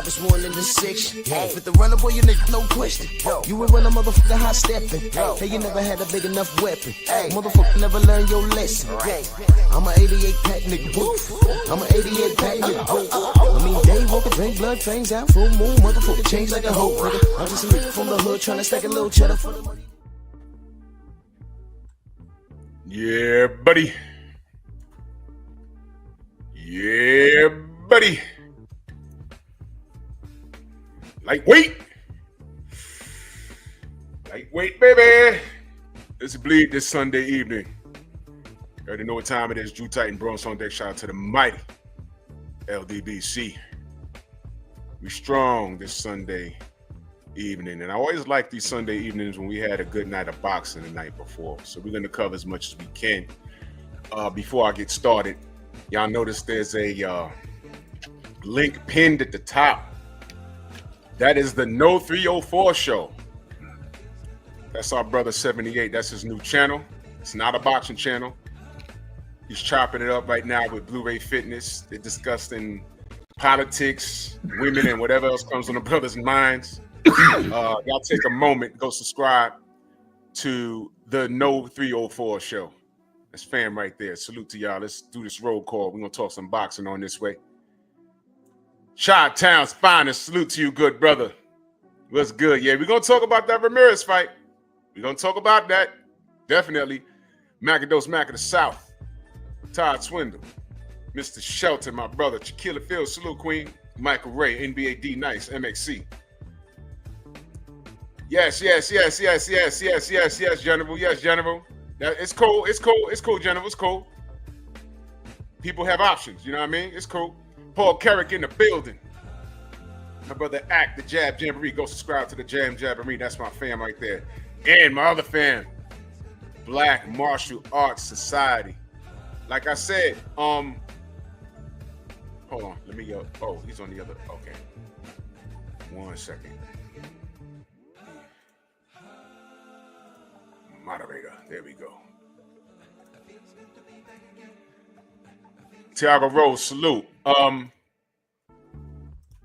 toughest one in the section. Fit the runner, boy, you nigga, no question. You would run a motherfucker high stepping. Hey, you never had a big enough weapon. Motherfucker never learned your lesson. I'm an 88 pack nigga, woof. I'm an 88 pack nigga, woof. I mean, day walking, drink blood, trains out, full moon, motherfucker change like a hoe, nigga. I'm just a nigga from the hood trying to stack a little cheddar for the money. Yeah, buddy. Yeah, buddy. Lightweight. Lightweight, baby. Let's bleed this Sunday evening. You already know what time it is. Drew Titan, Bronx on deck. Shout out to the mighty LDBC. We strong this Sunday evening. And I always like these Sunday evenings when we had a good night of boxing the night before. So we're going to cover as much as we can. Before I get started, y'all notice there's a link pinned at the top. That is the No 304 show. That's our brother 78. That's his new channel. It's not a boxing channel. He's chopping it up right now with Blu-ray Fitness. They're discussing politics, women, and whatever else comes on the brothers' minds. Y'all take a moment, go subscribe to the No 304 show. That's fam right there. Salute to y'all. Let's do this roll call. We're going to talk some boxing on this way. Chi-Town's finest. Salute to you, good brother. What's good? Yeah, we're going to talk about that Ramirez fight. We're going to talk about that. Definitely. Macados Mac of the South. Todd Swindle. Mr. Shelton, my brother. Shaquilla Fields. Salute, Queen. Michael Ray. NBA D Nice. MXC. Yes, General. Yes, General. It's cool. It's cool, General. It's cool. People have options. You know what I mean? It's cool. Paul Carrick in the building. My brother Act, the Jab Jamboree. Go subscribe to the Jam Jamboree. That's my fam right there. And my other fam, Black Martial Arts Society. Like I said, hold on. Let me go. Oh, he's on the other. Okay. 1 second. Moderator. There we go. Tiago Rose, salute.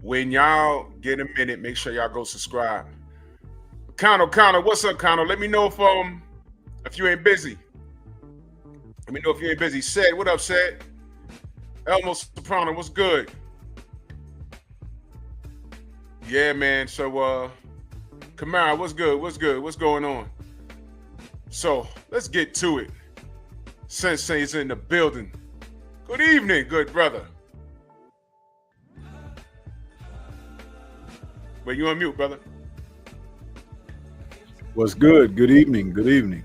When y'all get a minute, make sure y'all go subscribe. Connor, what's up, Connor? Let me know if you ain't busy. Let me know if you ain't busy. Said, what up, Said? Elmo Soprano, what's good? Yeah, man. So, Kamara, what's good? What's going on? So, let's get to it. Sensei's in the building. Good evening, good brother. Wait, you on mute, brother? What's good? Good evening. Good evening.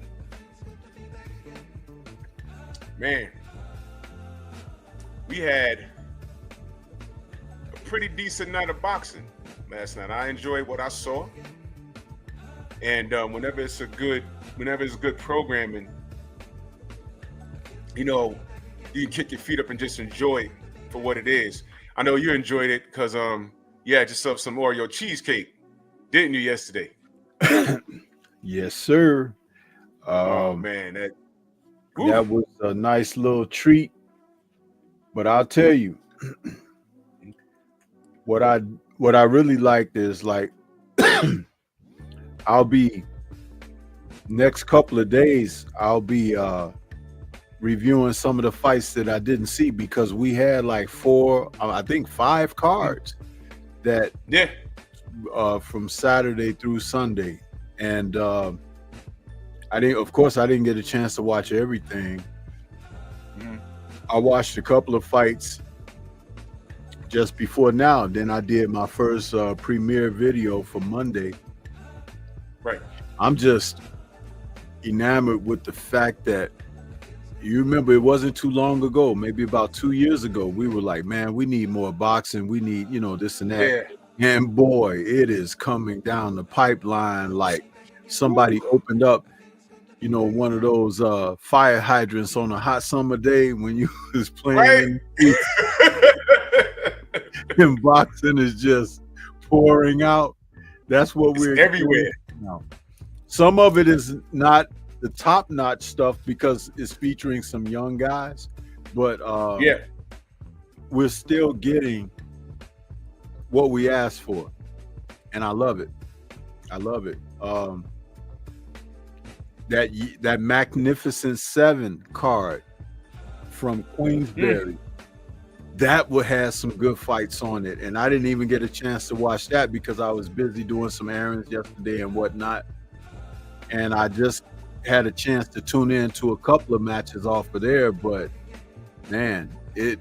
Man, we had a pretty decent night of boxing last night. I enjoyed what I saw. And whenever it's good programming, you know, you can kick your feet up and just enjoy it for what it is. I know you enjoyed it because you had yourself some Oreo cheesecake, didn't you, yesterday? Yes, sir. Oh man, that was a nice little treat. But I'll tell you, what I really liked is like I'll be next couple of days, I'll be reviewing some of the fights that I didn't see because we had like 5 cards that from Saturday through Sunday. And I didn't get a chance to watch everything. I watched a couple of fights just before now. Then I did my first premiere video for Monday. Right. I'm just enamored with the fact that you remember it wasn't too long ago, maybe about 2 years ago, we were like, man, we need more boxing. We need, this and that. Yeah. And boy, it is coming down the pipeline like somebody opened up, one of those fire hydrants on a hot summer day when you was playing. Right. And boxing is just pouring out. That's what we're everywhere now. Some of it is not the top-notch stuff because it's featuring some young guys, but we're still getting what we asked for, and I love it. I love it. That Magnificent 7 card from Queensberry, that would have some good fights on it, and I didn't even get a chance to watch that because I was busy doing some errands yesterday and whatnot, and I just had a chance to tune in to a couple of matches off of there. But man, it's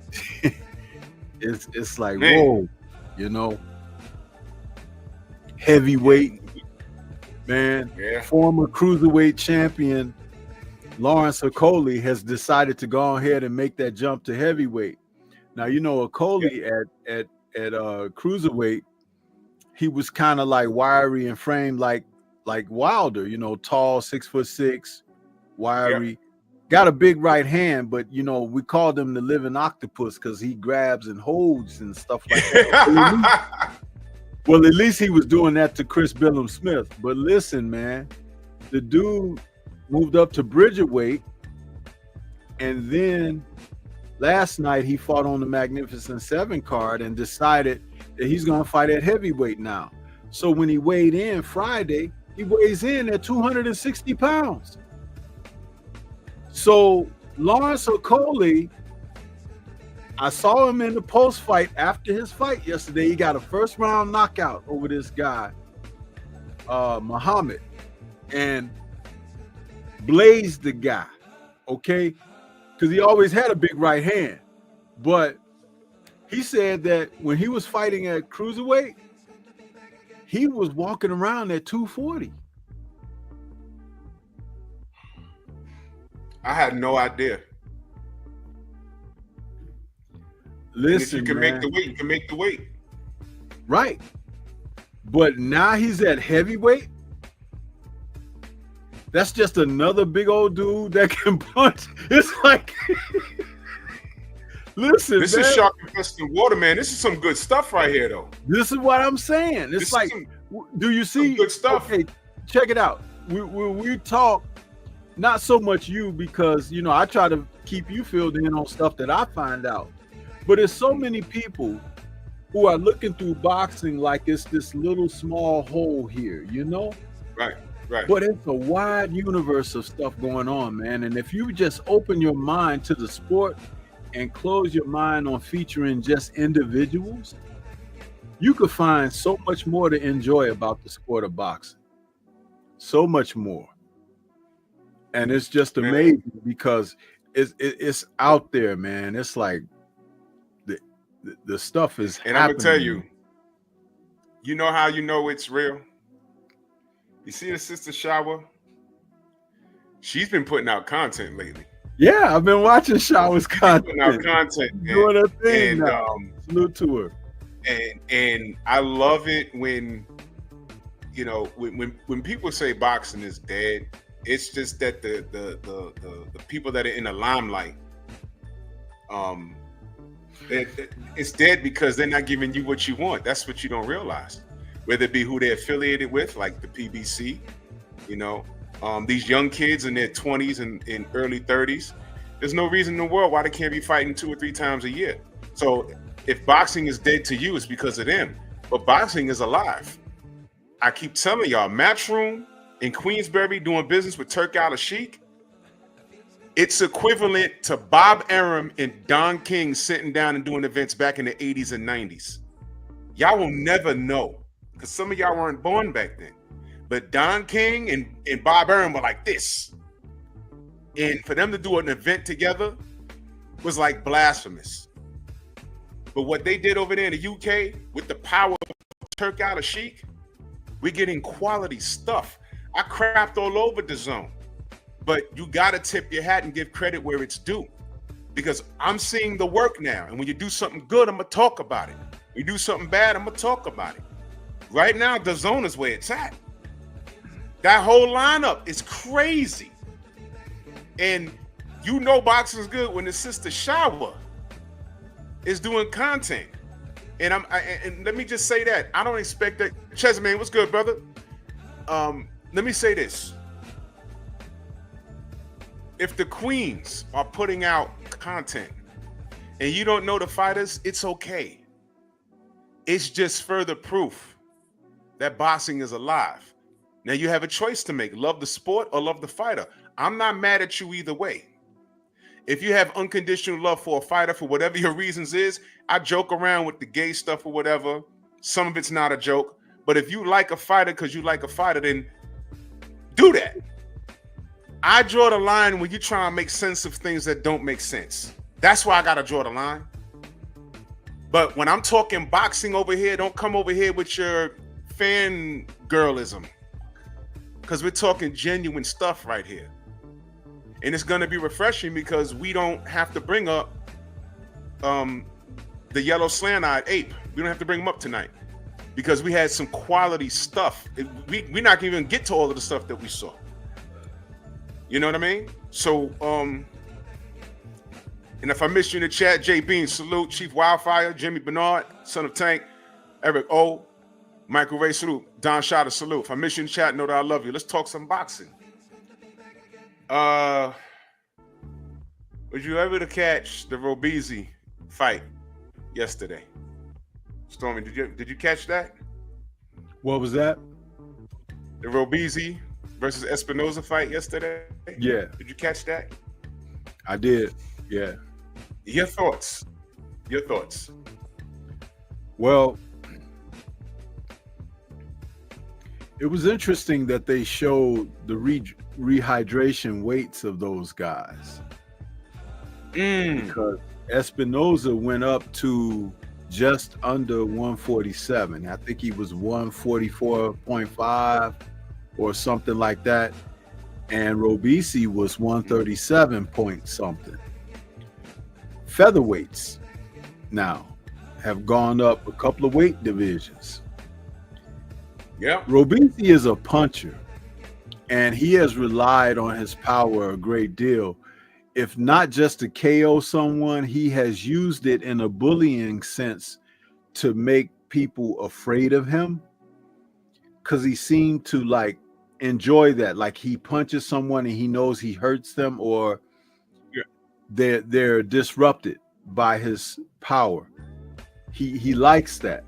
like, Man. whoa, you know, heavyweight, man. Yeah. Former cruiserweight champion Lawrence Okoli has decided to go ahead and make that jump to heavyweight. Now, you know, Okoli at cruiserweight, he was kind of like wiry and framed like Wilder, you know, tall, 6'6", wiry, got a big right hand, but you know, we called him the living octopus because he grabs and holds and stuff like that. Well, at least he was doing that to Chris Billum Smith. But listen, man, the dude moved up to Bridgerweight, and then last night he fought on the Magnificent 7 card and decided that he's going to fight at heavyweight now. So when he weighed in Friday, he weighs in at 260 pounds. So Lawrence Okoli, I saw him in the post-fight after his fight yesterday. He got a first-round knockout over this guy, Muhammad, and blazed the guy, okay? Because he always had a big right hand. But he said that when he was fighting at cruiserweight, he was walking around at 240. I had no idea. Listen, if you can man, make the weight, you can make the weight. Right. But now he's at heavyweight. That's just another big old dude that can punch. It's like, listen, this man, is shark infested water, man. This is some good stuff right here, though. this is what I'm saying. It's This like, is do you see? good stuff. Okay, check it out. We talk, not so much you, because, you know, I try to keep you filled in on stuff that I find out. But there's so many people who are looking through boxing like it's this little small hole here, you know? Right. But it's a wide universe of stuff going on, man. And if you just open your mind to the sport and close your mind on featuring just individuals, you could find so much more to enjoy about the sport of boxing. So much more. And it's just amazing because it's out there, man. It's like the stuff is And happening. I'm gonna tell you, you know how you know it's real? You see the sister Shower? She's been putting out content lately. Yeah, I've been watching Shower's content. Putting out content, Doing her thing and now. Salute to her. and I love it when, you know, when people say boxing is dead. It's just that the people that are in the limelight, it's dead because they're not giving you what you want. That's what you don't realize. Whether it be who they're affiliated with, like the PBC, you know, these young kids in their 20s and early 30s, there's no reason in the world why they can't be fighting 2 or 3 times a year. So if boxing is dead to you, it's because of them. But boxing is alive. I keep telling y'all, Matchroom in Queensberry doing business with Turk Al Sheik, it's equivalent to Bob Arum and Don King sitting down and doing events back in the 80s and 90s. Y'all will never know because some of y'all weren't born back then. But Don King and Bob Arum were like this. And for them to do an event together was like blasphemous. But what they did over there in the UK with the power of Turk Al Sheik, we're getting quality stuff. I crapped all over the zone. But you gotta tip your hat and give credit where it's due. Because I'm seeing the work now. And when you do something good, I'm gonna talk about it. When you do something bad, I'm gonna talk about it. Right now, the zone is where it's at. That whole lineup is crazy. And you know boxing is good when the sister Shower is doing content. And and let me just say that. I don't expect that. Chesman, what's good, brother? Let me say this. If the queens are putting out content and you don't know the fighters, it's okay. it's just further proof that boxing is alive. Now you have a choice to make: love the sport or love the fighter. I'm not mad at you either way. If you have unconditional love for a fighter for whatever your reasons is, I joke around with the gay stuff or whatever. Some of it's not a joke. But if you like a fighter because you like a fighter, then do that. I draw the line when you try and make sense of things that don't make sense. That's why I got to draw the line. But when I'm talking boxing over here, don't come over here with your fangirlism. Because we're talking genuine stuff right here. And it's going to be refreshing because we don't have to bring up the yellow slant-eyed ape. We don't have to bring him up tonight because we had some quality stuff. We're not going to even get to all of the stuff that we saw. You know what I mean? So, and if I missed you in the chat, Jay Bean, salute. Chief Wildfire, Jimmy Bernard, Son of Tank, Eric O, Michael Ray, salute. Don Shotter, salute. If I miss you in the chat, know that I love you. Let's talk some boxing. Was you able to catch the Robeisy fight yesterday? Stormy, did you catch that? What was that? The Robeisy versus Espinoza fight yesterday? Yeah. Did you catch that? I did. Yeah. Your thoughts. Well, it was interesting that they showed the rehydration weights of those guys. Because Espinoza went up to just under 147. I think he was 144.5 or something like that. And Robeisy was 137 point something. Featherweights now have gone up a couple of weight divisions. Yeah. Robeisy is a puncher, and he has relied on his power a great deal. If not just to KO someone, he has used it in a bullying sense to make people afraid of him, because he seemed to like enjoy that. Like he punches someone and he knows he hurts them, or they're disrupted by his power. He likes that.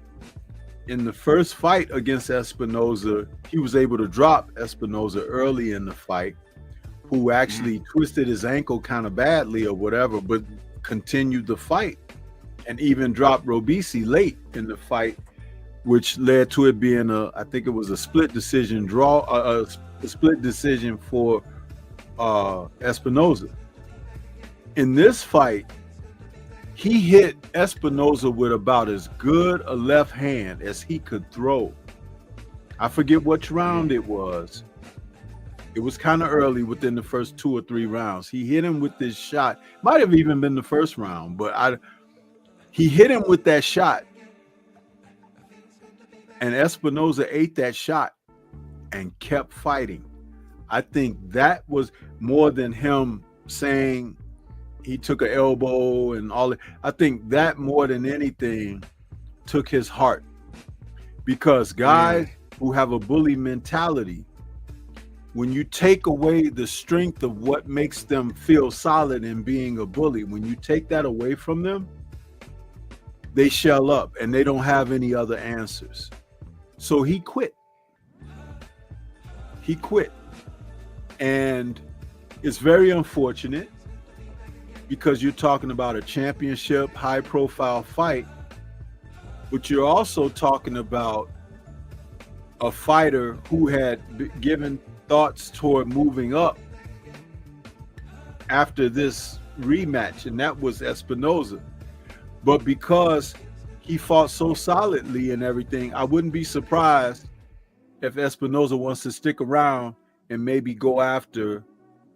In the first fight against Espinoza, he was able to drop Espinoza early in the fight, who actually twisted his ankle kind of badly or whatever, but continued the fight and even dropped Robeisy late in the fight, which led to it being I think it was a split decision draw, a split decision for Espinoza. In this fight, he hit Espinoza with about as good a left hand as he could throw. I forget which round it was. It was kind of early within the first 2 or 3 rounds. He hit him with this shot. Might have even been the first round, but he hit him with that shot. And Espinoza ate that shot and kept fighting. I think that was more than him saying he took an elbow and all that. I think that more than anything took his heart, because guys who have a bully mentality, when you take away the strength of what makes them feel solid in being a bully, when you take that away from them, they shell up and they don't have any other answers. So he quit. And it's very unfortunate, because you're talking about a championship, high-profile fight, but you're also talking about a fighter who had given thoughts toward moving up after this rematch, and that was Espinoza. But because he fought so solidly and everything, I wouldn't be surprised if Espinoza wants to stick around and maybe go after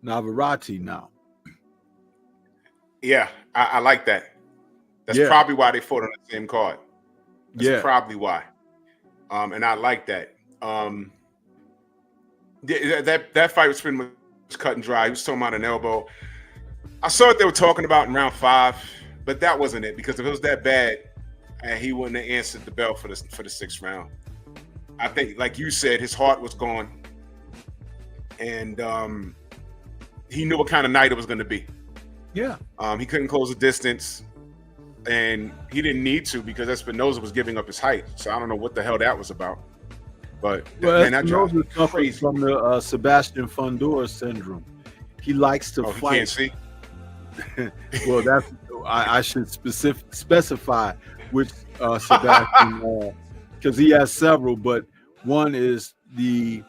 Navarrate now. Yeah, I like that. That's probably why they fought on the same card. That's probably why. And I like that. That fight was pretty much cut and dry. He was talking about an elbow. I saw what they were talking about in round 5, but that wasn't it, because if it was that bad, he wouldn't have answered the bell for the 6th round. I think, like you said, his heart was gone, and he knew what kind of night it was going to be. Yeah. He couldn't close the distance. and he didn't need to because Espinoza was giving up his height. So I don't know what the hell that was about. But man, that drive was crazy. From the Sebastian Fundora syndrome. He likes to fight. He can't see. Well, that's I should specify which Sebastian, because he has several, but one is the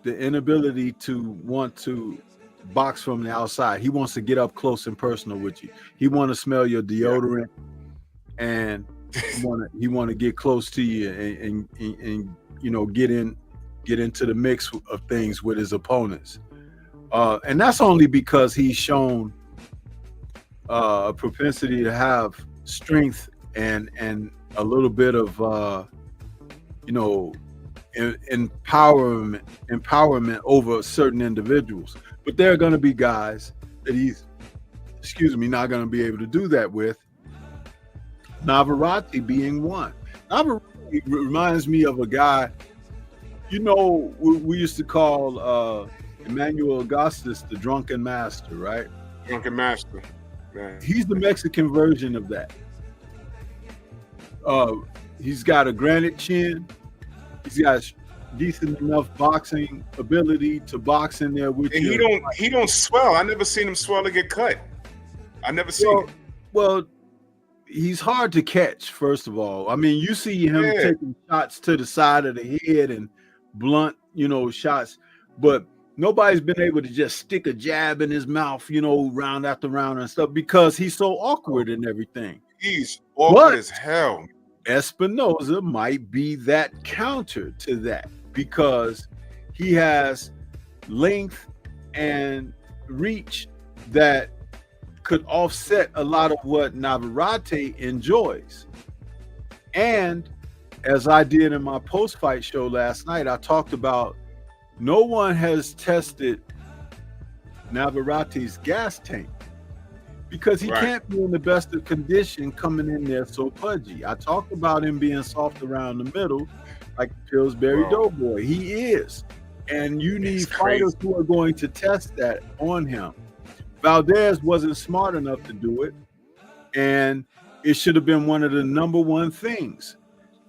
inability to want to box from the outside. He wants to get up close and personal with you. He want to smell your deodorant, and he want to get close to you and you know get into the mix of things with his opponents. And that's only because he's shown a propensity to have strength and a little bit of empowerment over certain individuals. But there are going to be guys that he's not going to be able to do that with. Navarrate being one. Navarrate reminds me of a guy, we used to call Emmanuel Augustus the drunken master, right? Drunken master. Man. He's the Mexican version of that. He's got a granite chin. He's got decent enough boxing ability to box in there with you. And he don't swell. I never seen him swell or get cut. I never seen it. Well, he's hard to catch, first of all. I mean, you see him taking shots to the side of the head and blunt, shots, but nobody's been able to just stick a jab in his mouth, round after round and stuff, because he's so awkward and everything. He's awkward as hell. Espinoza might be that counter to that, because he has length and reach that could offset a lot of what Navarrate enjoys. And as I did in my post-fight show last night, I talked about no one has tested Navarrate's gas tank, because he can't be in the best of condition coming in there so pudgy. I talked about him being soft around the middle, like Pillsbury Doughboy. He is. And you need fighters who are going to test that on him. Valdez wasn't smart enough to do it, and it should have been one of the number one things.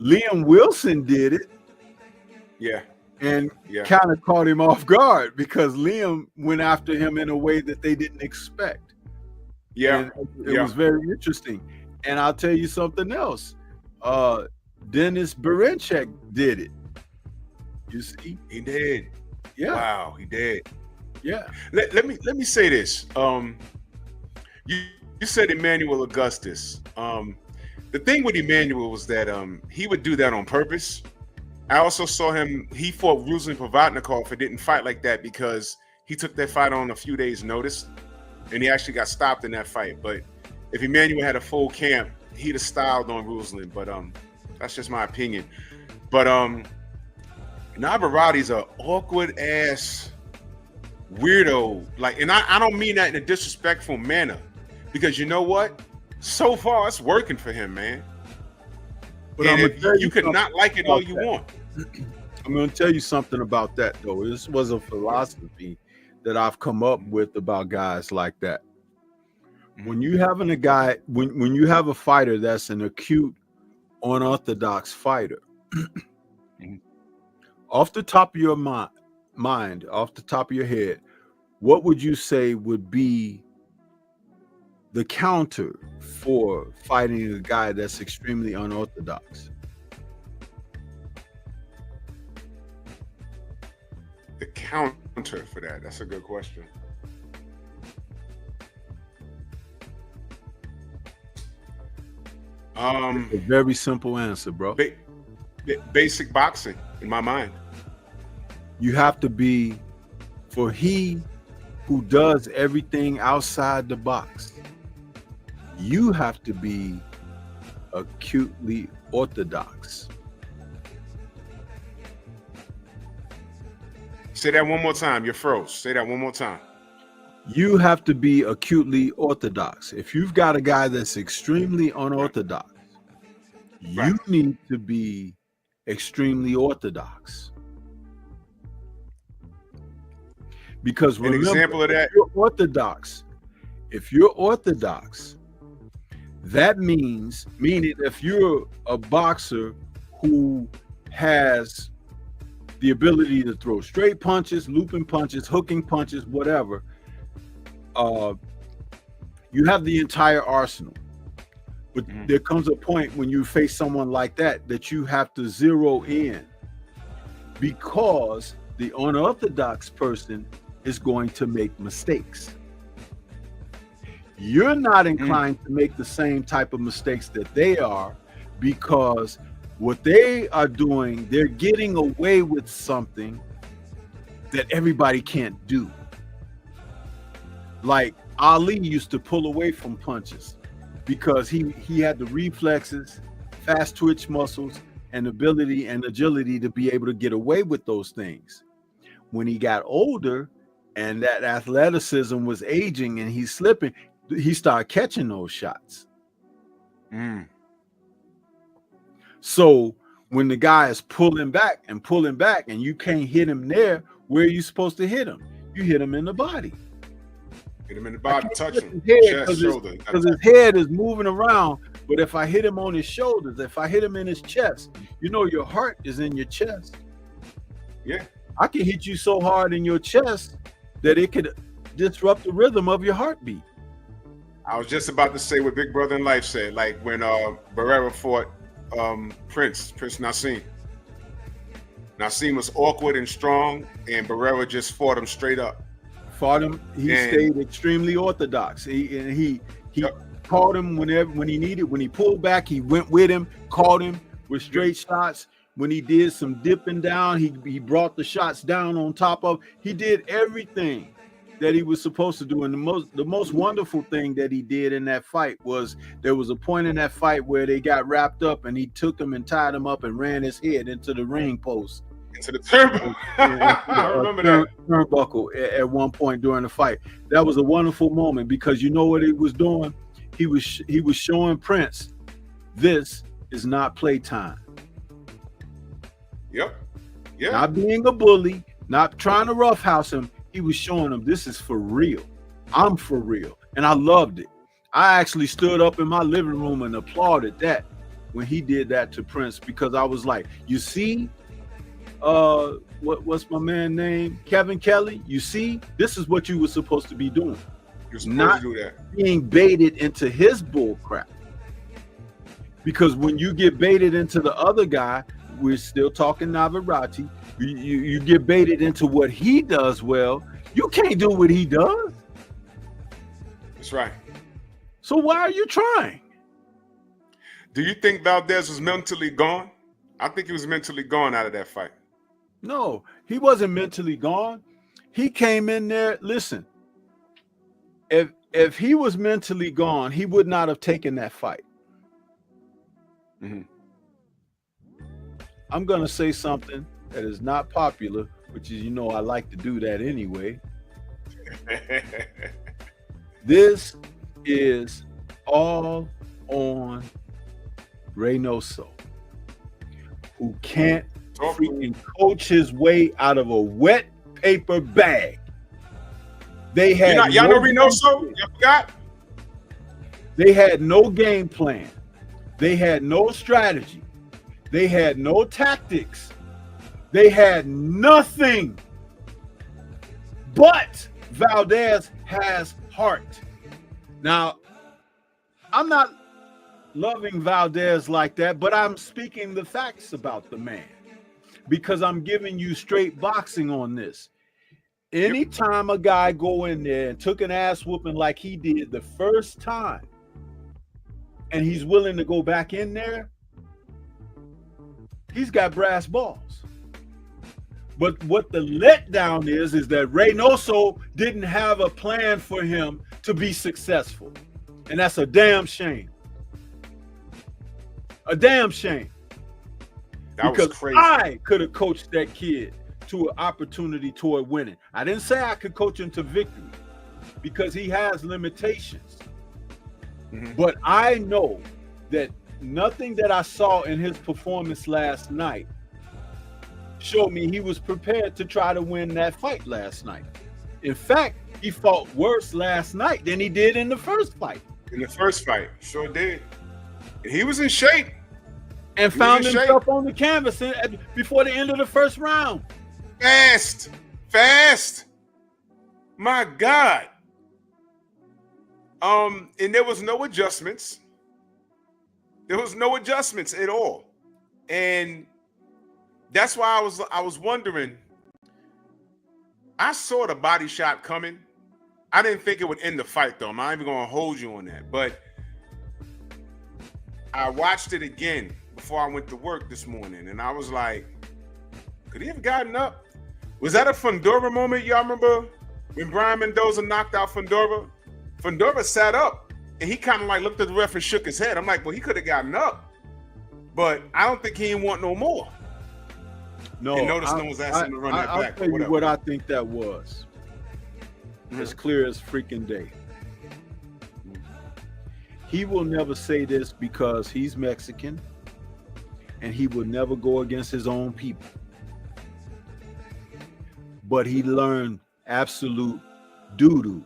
Liam Wilson did it. Yeah. And kind of caught him off guard, because Liam went after him in a way that they didn't expect. Yeah, it was very interesting. And I'll tell you something else. Dennis Berenchek did it. You see, he did. Yeah. Wow, he did. Yeah. Let me say this. You said Emmanuel Augustus. The thing with Emmanuel was that he would do that on purpose. I also saw him. He fought Ruslan Provodnikov and didn't fight like that because he took that fight on a few days' notice. And he actually got stopped in that fight. But if Emmanuel had a full camp, he'd have styled on Ruslan. But that's just my opinion. But Navarrate's an awkward ass weirdo. And I don't mean that in a disrespectful manner, because you know what? So far, it's working for him, man. But you could not like it all you want. I'm going to tell you something about that, though. This was a philosophy that I've come up with about guys like that. When you having a guy, when you have a fighter that's an acute, unorthodox fighter, off the top of your mind, off the top of your head, what would you say would be the counter for fighting a guy that's extremely unorthodox? The counter for that? That's a good question. A very simple answer, bro. Basic boxing, in my mind. You have to be, for he who does everything outside the box, you have to be acutely orthodox. Say that one more time. You're froze. Say that one more time. You have to be acutely orthodox. If you've got a guy that's extremely unorthodox, you need to be extremely orthodox. Because remember, an example of that, if you're orthodox, That means, meaning if you're a boxer who has the ability to throw straight punches, looping punches, hooking punches, whatever, you have the entire arsenal. But there comes a point when you face someone like that you have to zero in, because the unorthodox person is going to make mistakes. You're not inclined to make the same type of mistakes that they are, because what they are doing, they're getting away with something that everybody can't do. Like Ali used to pull away from punches because he had the reflexes, fast twitch muscles, and ability and agility to be able to get away with those things. When he got older and that athleticism was aging and he's slipping, he started catching those shots. So when the guy is pulling back and you can't hit him there, where are you supposed to hit him? You hit him in the body. Hit him in the body, touch him, chest, shoulder. Because his head is moving around. But if I hit him on his shoulders, if I hit him in his chest, you know your heart is in your chest. Yeah. I can hit you so hard in your chest that it could disrupt the rhythm of your heartbeat. I was just about to say what Big Brother in Life said, like when Barrera fought Prince Nassim. Nassim was awkward and strong, and Barrera just fought him straight up. Fought him. He stayed extremely orthodox. He caught him when he needed. When he pulled back, he went with him, caught him with straight shots. When he did some dipping down, he brought the shots down on top of. He did everything that he was supposed to do. And the most wonderful thing that he did in that fight was there was a point in that fight where they got wrapped up and he took him and tied him up and ran his head into the ring post. Into the turnbuckle. I remember that. Turnbuckle at one point during the fight. That was a wonderful moment because you know what he was doing? He was showing Prince, this is not playtime. Yep. Yeah. Not being a bully, not trying to roughhouse him. He was showing him this is for real. I'm for real. And I loved it. I actually stood up in my living room and applauded that when he did that to Prince, because I was like, you see, what's my man name? Kevin Kelly. You see, this is what you were supposed to be doing. You're supposed Not to do that. Being baited into his bull crap. Because when you get baited into the other guy, we're still talking Navarrate. You get baited into what he does well. You can't do what he does. That's right. So why are you trying? Do you think Valdez was mentally gone? I think he was mentally gone out of that fight. No, he wasn't mentally gone. He came in there. Listen, if he was mentally gone, he would not have taken that fight. I'm going to say something that is not popular, which is, I like to do that anyway. This is all on Reynoso, who can't freaking coach his way out of a wet paper bag. They had y'all know Reynoso? You forgot? They had no game plan. They had no strategy. They had no tactics. They had nothing. But Valdez has heart. Now, I'm not loving Valdez like that, but I'm speaking the facts about the man because I'm giving you straight boxing on this. Anytime a guy go in there and took an ass whooping like he did the first time, and he's willing to go back in there, he's got brass balls. But what the letdown is that Reynoso didn't have a plan for him to be successful. And that's a damn shame. A damn shame. That was crazy. I could have coached that kid to an opportunity toward winning. I didn't say I could coach him to victory because he has limitations. But I know that nothing that I saw in his performance last night showed me he was prepared to try to win that fight last night. In fact, he fought worse last night than he did in the first fight. In the first fight, sure did. And he was in shape. And found himself on the canvas before the end of the first round. Fast. My God. And there was no adjustments. There was no adjustments at all. And that's why I was wondering. I saw the body shot coming. I didn't think it would end the fight, though. I'm not even going to hold you on that. But I watched it again before I went to work this morning, and I was like, could he have gotten up? Was that a Fundora moment? Y'all remember when Brian Mendoza knocked out Fundora? Fundora sat up, and he kind of like looked at the ref and shook his head. I'm like, well, he could have gotten up, but I don't think he didn't want no more. No, and notice no one's asking to run that back. I'll tell you what I think that was. As clear as freaking day. He will never say this because he's Mexican, and he will never go against his own people. But he learned absolute doo-doo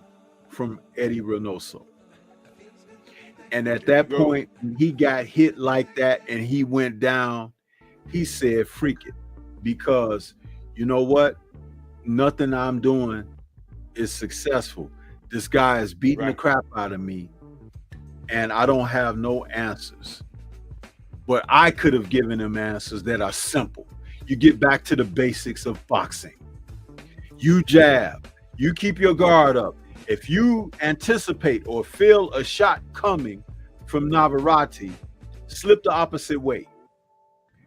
from Eddie Reynoso. And at that point, when he got hit like that and he went down, he said, freak it. Because you know what? Nothing I'm doing is successful. This guy is beating the crap out of me, and I don't have no answers. But I could have given him answers that are simple. You get back to the basics of boxing. You jab. You keep your guard up. If you anticipate or feel a shot coming from Navarrate, slip the opposite way.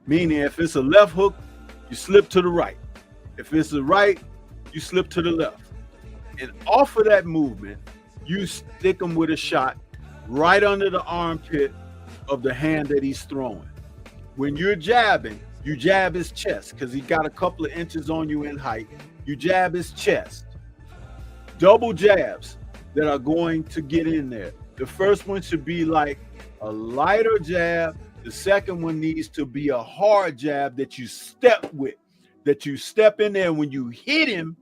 Meaning if it's a left hook, you slip to the right. If it's the right, you slip to the left. And off of that movement, you stick him with a shot right under the armpit of the hand that he's throwing. When you're jabbing, you jab his chest because he got a couple of inches on you in height. You jab his chest. Double jabs that are going to get in there. The first one should be like a lighter jab. The second one needs to be a hard jab that you step with, that you step in there. When you hit him,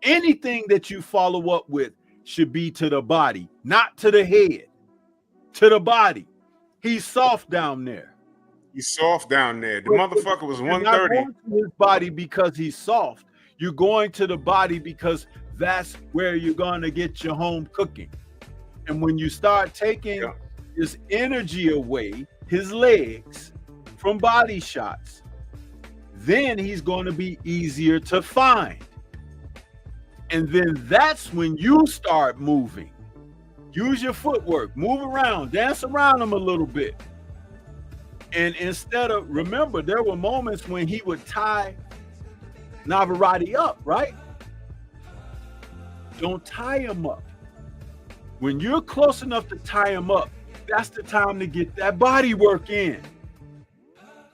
anything that you follow up with should be to the body, not to the head, to the body. He's soft down there. He's soft down there. The motherfucker was 130. You're not going to his body because he's soft. You're going to the body because that's where you're going to get your home cooking. And when you start taking his energy away, his legs, from body shots, then he's going to be easier to find. And then that's when you start moving. Use your footwork, move around, dance around him a little bit. And instead of, remember, there were moments when he would tie Navarrate up, right? Don't tie him up. When you're close enough to tie him up, that's the time to get that body work in.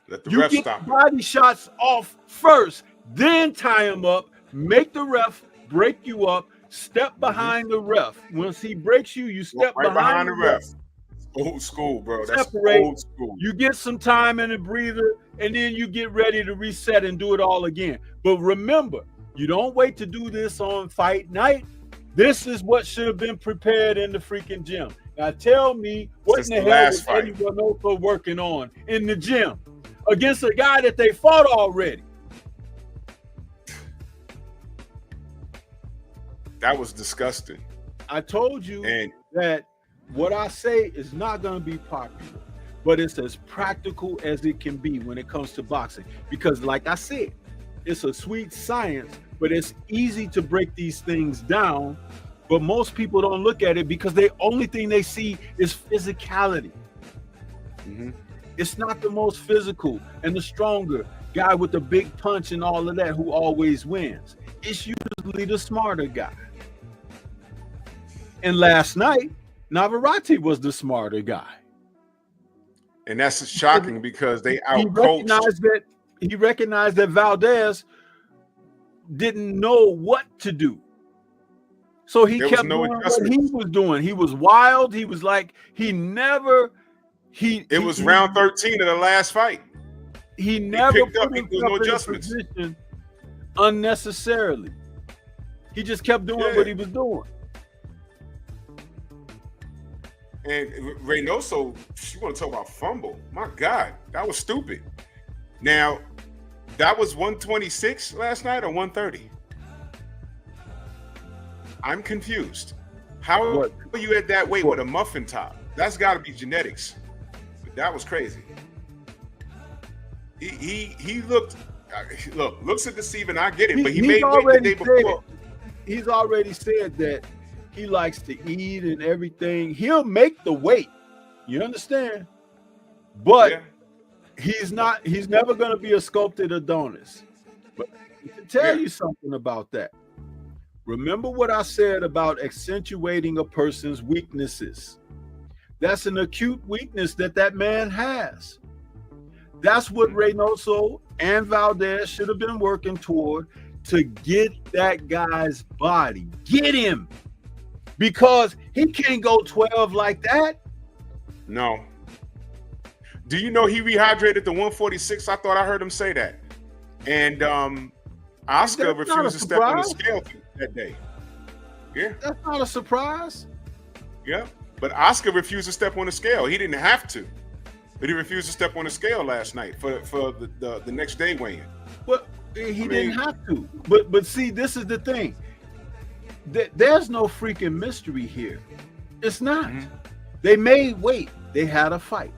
Let the you ref get stop the body shots off first, then tie him up, make the ref break you up, step behind the ref. Once he breaks you, you step right behind the ref. ref. Old school, bro. That's Separate. old school. You get some time in a breather, and then you get ready to reset and do it all again. But remember, you don't wait to do this on fight night. This is what should have been prepared in the freaking gym. Now tell me, what in the hell is Eddie Reynoso working on in the gym against a guy that they fought already? That was disgusting. I told you that what I say is not going to be popular, but it's as practical as it can be when it comes to boxing. Because like I said, it's a sweet science, but it's easy to break these things down. But most people don't look at it because the only thing they see is physicality. Mm-hmm. It's not the most physical and the stronger guy with the big punch and all of that who always wins. It's usually the smarter guy. And last night, Navarrate was the smarter guy. And that's shocking because they outcoached. He recognized that Valdez didn't know what to do. So he kept doing what he was doing. He was wild. He was like, it was round 13 of the last fight. He never picked up no adjustments unnecessarily. He just kept doing what he was doing. And Reynoso, you want to talk about fumble? My God, that was stupid. Now, that was 126 last night or 130? I'm confused. How are you at that weight with a muffin top? That's got to be genetics. But that was crazy. He looked. Looks deceiving. I get it, but he made weight the day before. He's already said that he likes to eat and everything. He'll make the weight. You understand? But he's never going to be a sculpted Adonis. But I can tell you something about that. Remember what I said about accentuating a person's weaknesses. That's an acute weakness that man has. That's what Reynoso and Valdez should have been working toward, to get that guy's body. Get him. Because he can't go 12 like that. No. Do you know he rehydrated to 146? I thought I heard him say that. And Oscar refused to step on the scale that day. Yeah. That's not a surprise. Yeah. But Oscar refused to step on the scale. He didn't have to. But he refused to step on the scale last night for the next day weigh-in. Well, he didn't have to. But see, this is the thing. There's no freaking mystery here. It's not. Mm-hmm. They made weight. They had a fight.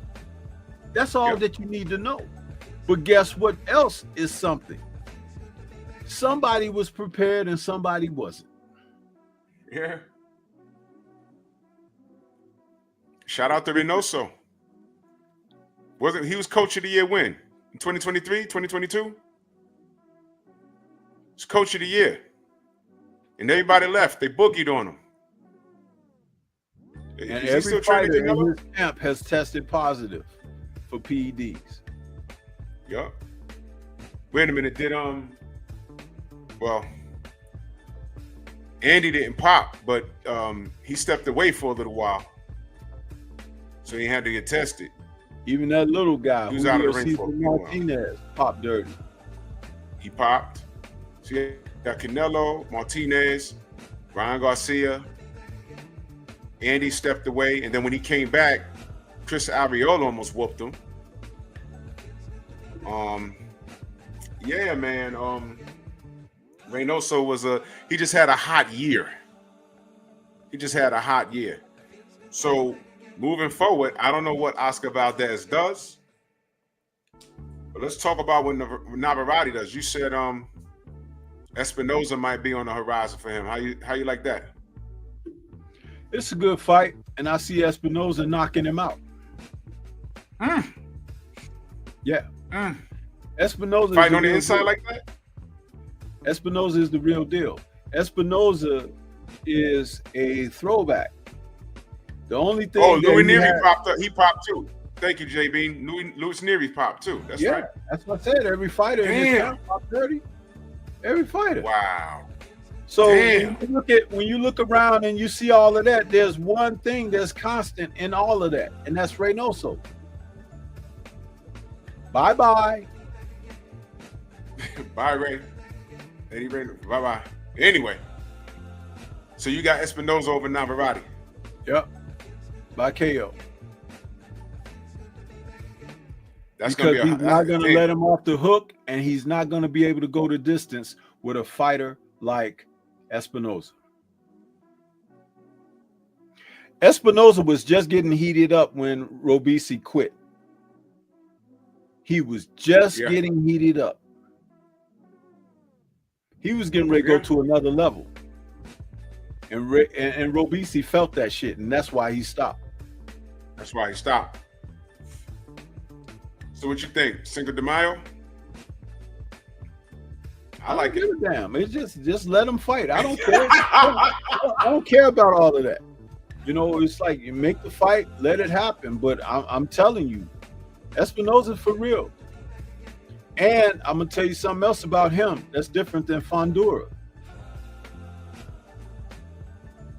That's all that you need to know. But guess what else is something? Somebody was prepared and somebody wasn't. Yeah. Shout out to Reynoso. He was coach of the year when? In 2023, 2022? He's coach of the year. And everybody left. They boogied on him. And every fighter in his camp has tested positive for PEDs. Yup. Wait a minute. Well, Andy didn't pop, but he stepped away for a little while. So he had to get tested. Even that little guy, he was out of the ring for Martinez, popped dirty. He popped. So you got Canelo, Martinez, Ryan Garcia. Andy stepped away, and then when he came back, Chris Arreola almost whooped him. Yeah, man. Reynoso he just had a hot year. So moving forward, I don't know what Oscar Valdez does, but let's talk about what Navarrate does. You said Espinoza might be on the horizon for him. How you like that? It's a good fight, and I see Espinoza knocking him out. Yeah. Espinoza fighting on the inside like that? Espinoza is the real deal. Espinoza is a throwback. The only thing. Oh, Louis Neary popped up. He popped too. Thank you, JB. Louis Neary popped too. That's right. That's what I said. Every fighter in this camp popped 30. Every fighter. Wow. So when you look around and you see all of that, there's one thing that's constant in all of that, and that's Reynoso. Bye-bye. Bye, Ray. Eddie Ray. Bye-bye. Anyway, so you got Espinoza over Navarrate. Yep. By KO. That's because gonna be he's not going to let him off the hook, and he's not going to be able to go the distance with a fighter like Espinoza. Espinoza was just getting heated up when Robisi quit. He was just getting heated up. He was getting ready to go to another level. And Robisi felt that shit, and that's why he stopped. So what you think? Cinco de Mayo? I like it. Damn, it's just let them fight. I don't care. I don't care about all of that. You know, it's like you make the fight, let it happen. But I'm telling you, Espinoza for real. And I'm gonna tell you something else about him that's different than Fondura.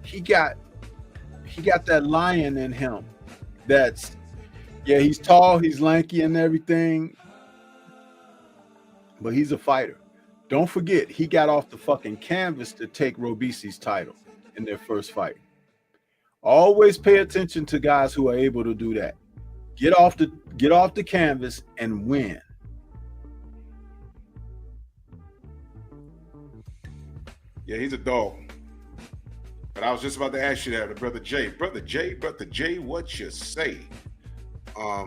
He got that lion in him. That's he's tall, he's lanky and everything, but he's a fighter. Don't forget, he got off the fucking canvas to take Robisi's title in their first fight. Always pay attention to guys who are able to do that. Get off the canvas and win. Yeah, he's a dog. But I was just about to ask you that, Brother Jay, what you say?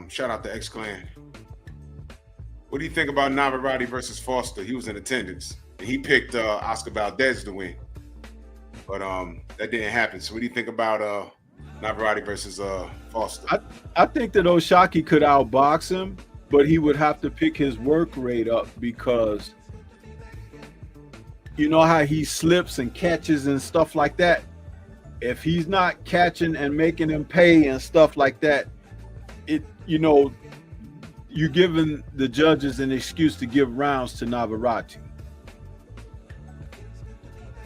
Shout out to X-Clan. What do you think about Navarrate versus Foster? He was in attendance, and he picked Oscar Valdez to win. But that didn't happen. So what do you think about Navarrate versus Foster? I think that O'Shaquie could outbox him, but he would have to pick his work rate up, because you know how he slips and catches and stuff like that. If he's not catching and making him pay and stuff like that, you're giving the judges an excuse to give rounds to Navarrate.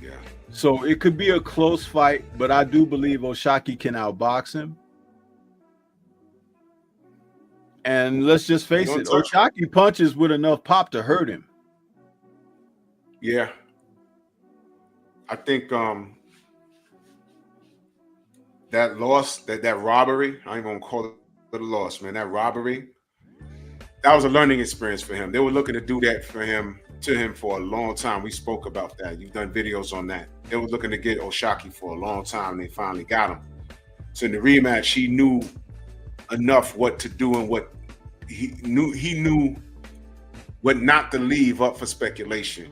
Yeah. So it could be a close fight, but I do believe O'Shaquie can outbox him. And let's just face it, O'Shaquie punches with enough pop to hurt him. Yeah. I think that loss, that robbery, I ain't gonna call it a loss, man. That robbery, that was a learning experience for him. They were looking to do that to him for a long time. We spoke about that. You've done videos on that. They were looking to get O'Shaquie for a long time, and they finally got him. So in the rematch, he knew enough what to do and what he knew what not to leave up for speculation.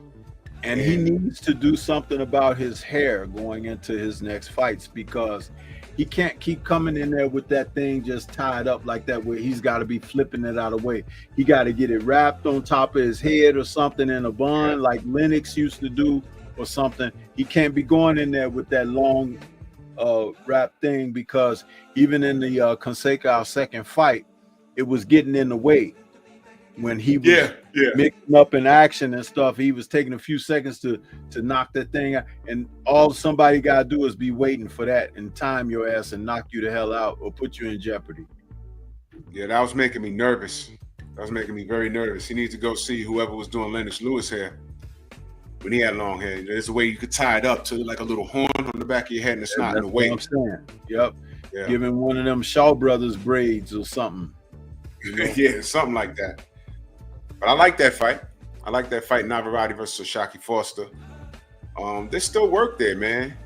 And he needs to do something about his hair going into his next fights, because he can't keep coming in there with that thing just tied up like that, where he's got to be flipping it out of the way. He got to get it wrapped on top of his head or something in a bun like Lennox used to do or something. He can't be going in there with that long wrap thing, because even in the Conseca second fight, it was getting in the way. When he was mixing up in action and stuff, he was taking a few seconds to knock that thing out. And all somebody got to do is be waiting for that and time your ass and knock you the hell out or put you in jeopardy. Yeah, that was making me nervous. That was making me very nervous. He needs to go see whoever was doing Lennox Lewis hair when he had long hair. There's a way you could tie it up to like a little horn on the back of your head, and it's not in the way. I'm saying. Yep. Yeah. Give him one of them Shaw Brothers braids or something. You know? Yeah, something like that. But I like that fight. I like that fight, Navarrate versus O'Shaquie Foster. There's still work there, man.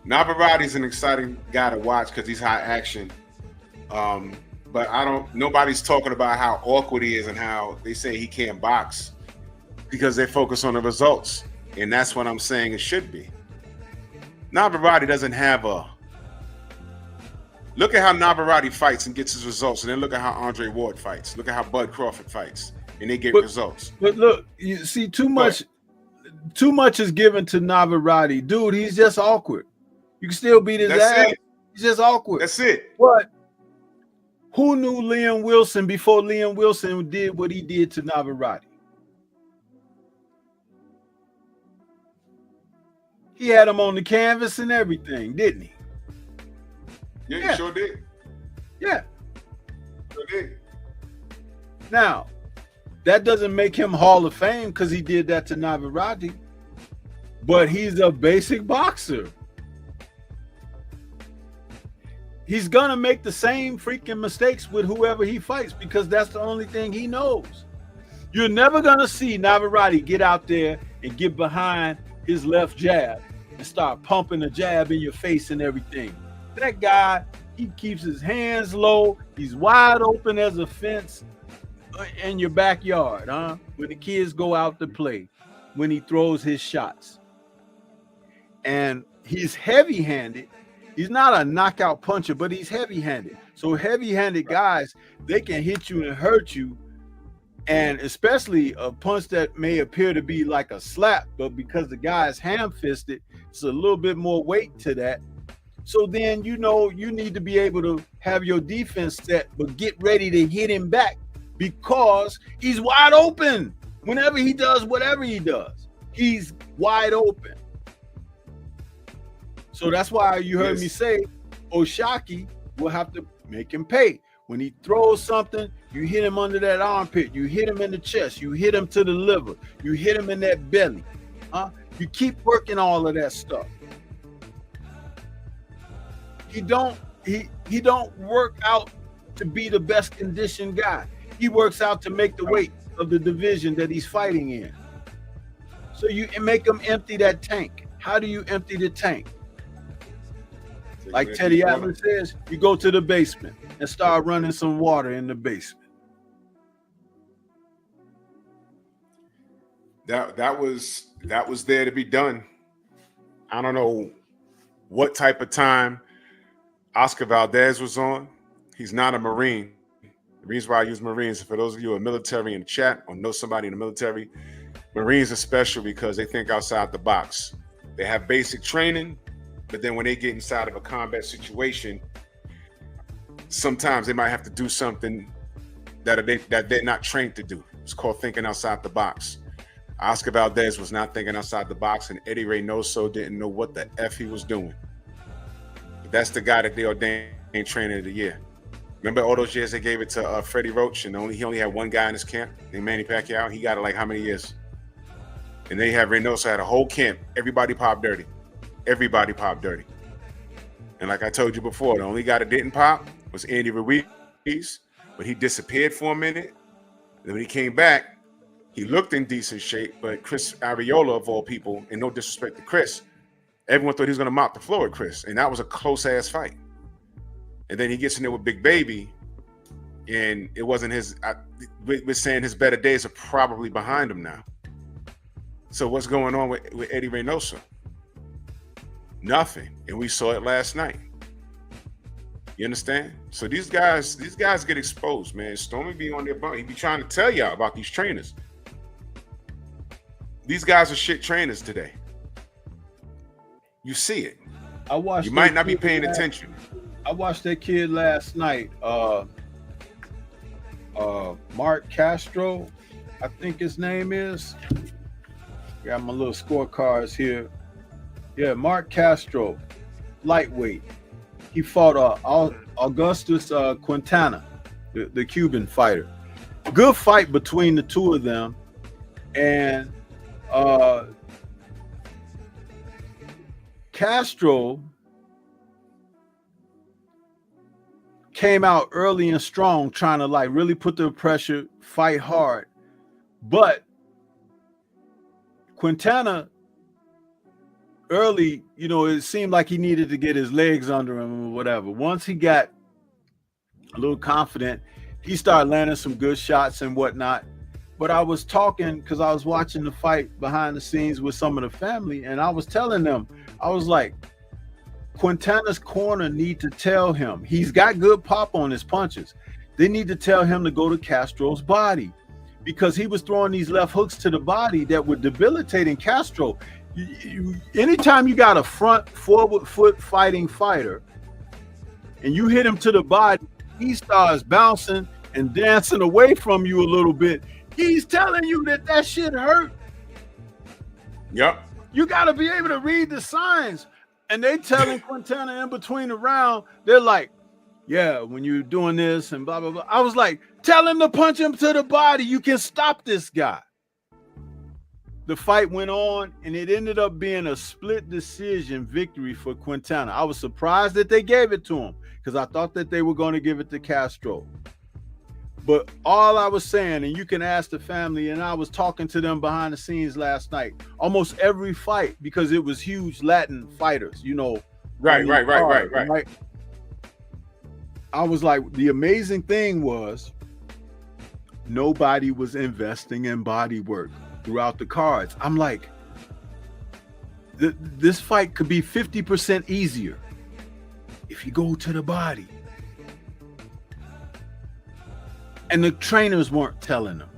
Navarrate's an exciting guy to watch because he's high action. But nobody's talking about how awkward he is and how they say he can't box because they focus on the results. And that's what I'm saying it should be. Navarrate doesn't have a... Look at how Navarrate fights and gets his results, and then look at how Andre Ward fights. Look at how Bud Crawford fights, and they get results. But look, you see, too much is given to Navarrate. Dude, he's just awkward. You can still beat his ass. He's just awkward. That's it. But who knew Liam Wilson before Liam Wilson did what he did to Navarrate? He had him on the canvas and everything, didn't he? Yeah, he sure did. Yeah. Sure did. Now, that doesn't make him Hall of Fame because he did that to Navarrate, but he's a basic boxer. He's going to make the same freaking mistakes with whoever he fights because that's the only thing he knows. You're never going to see Navarrate get out there and get behind his left jab and start pumping the jab in your face and everything. That guy, he keeps his hands low. He's wide open as a fence in your backyard, huh? When the kids go out to play, when he throws his shots. And he's heavy-handed. He's not a knockout puncher, but he's heavy-handed. So heavy-handed guys, they can hit you and hurt you. And especially a punch that may appear to be like a slap, but because the guy is ham-fisted, it's a little bit more weight to that. So then, you need to be able to have your defense set, but get ready to hit him back because he's wide open. Whenever he does whatever he does, he's wide open. So that's why you heard me say O'Shaquie will have to make him pay. When he throws something, you hit him under that armpit. You hit him in the chest. You hit him to the liver. You hit him in that belly. You keep working all of that stuff. He don't work out to be the best conditioned guy. He works out to make the weight of the division that he's fighting in. So you make him empty that tank. How do you empty the tank? Like Teddy Atlas says, you go to the basement and start running some water in the basement. That was there to be done. I don't know what type of time Oscar Valdez was on. He's not a Marine. The reason why I use Marines, for those of you who are military in the chat or know somebody in the military, Marines are special because they think outside the box. They have basic training, but then when they get inside of a combat situation, sometimes they might have to do something that they're not trained to do. It's called thinking outside the box. Oscar Valdez was not thinking outside the box, and Eddie Reynoso didn't know what the F he was doing. But that's the guy that they ordained trainer of the year. Remember all those years they gave it to Freddie Roach, and he only had one guy in his camp named Manny Pacquiao. He got it like how many years? And then you have Reynoso had a whole camp. Everybody popped dirty. Everybody popped dirty. And like I told you before, the only guy that didn't pop was Andy Ruiz, but he disappeared for a minute. And when he came back, he looked in decent shape, but Chris Arreola, of all people, and no disrespect to Chris, everyone thought he was going to mop the floor with Chris, and that was a close-ass fight. And then he gets in there with Big Baby, and it wasn't his. We're saying his better days are probably behind him now. So what's going on with Eddie Reynoso? Nothing, and we saw it last night. You understand? So these guys get exposed, man. Stormy be on their bunk. He be trying to tell y'all about these trainers. These guys are shit trainers today. You see it. You might not be paying attention. I watched that kid last night. Mark Castro, I think his name is. Got my little scorecards here. Yeah, Mark Castro, lightweight. He fought Augustus Quintana, the Cuban fighter. Good fight between the two of them. And Castro came out early and strong, trying to like really put the pressure, fight hard. But Quintana early, it seemed like he needed to get his legs under him or whatever. Once he got a little confident, he started landing some good shots and whatnot. But I was talking because I was watching the fight behind the scenes with some of the family, and I was telling them, I was like, Quintana's corner need to tell him he's got good pop on his punches. They need to tell him to go to Castro's body, because he was throwing these left hooks to the body that were debilitating Castro. Anytime you got a front forward foot fighting fighter and you hit him to the body, he starts bouncing and dancing away from you a little bit. He's telling you that shit hurt. Yep. You got to be able to read the signs. And they telling Quintana in between the round, they're like, yeah, when you're doing this and blah, blah, blah. I was like, tell him to punch him to the body. You can stop this guy. The fight went on, and it ended up being a split decision victory for Quintana. I was surprised that they gave it to him because I thought that they were going to give it to Castro. But all I was saying, and you can ask the family, and I was talking to them behind the scenes last night, almost every fight, because it was huge Latin fighters, Right. I was like, the amazing thing was nobody was investing in body work throughout the cards. I'm like, this fight could be 50% easier if you go to the body. And the trainers weren't telling them,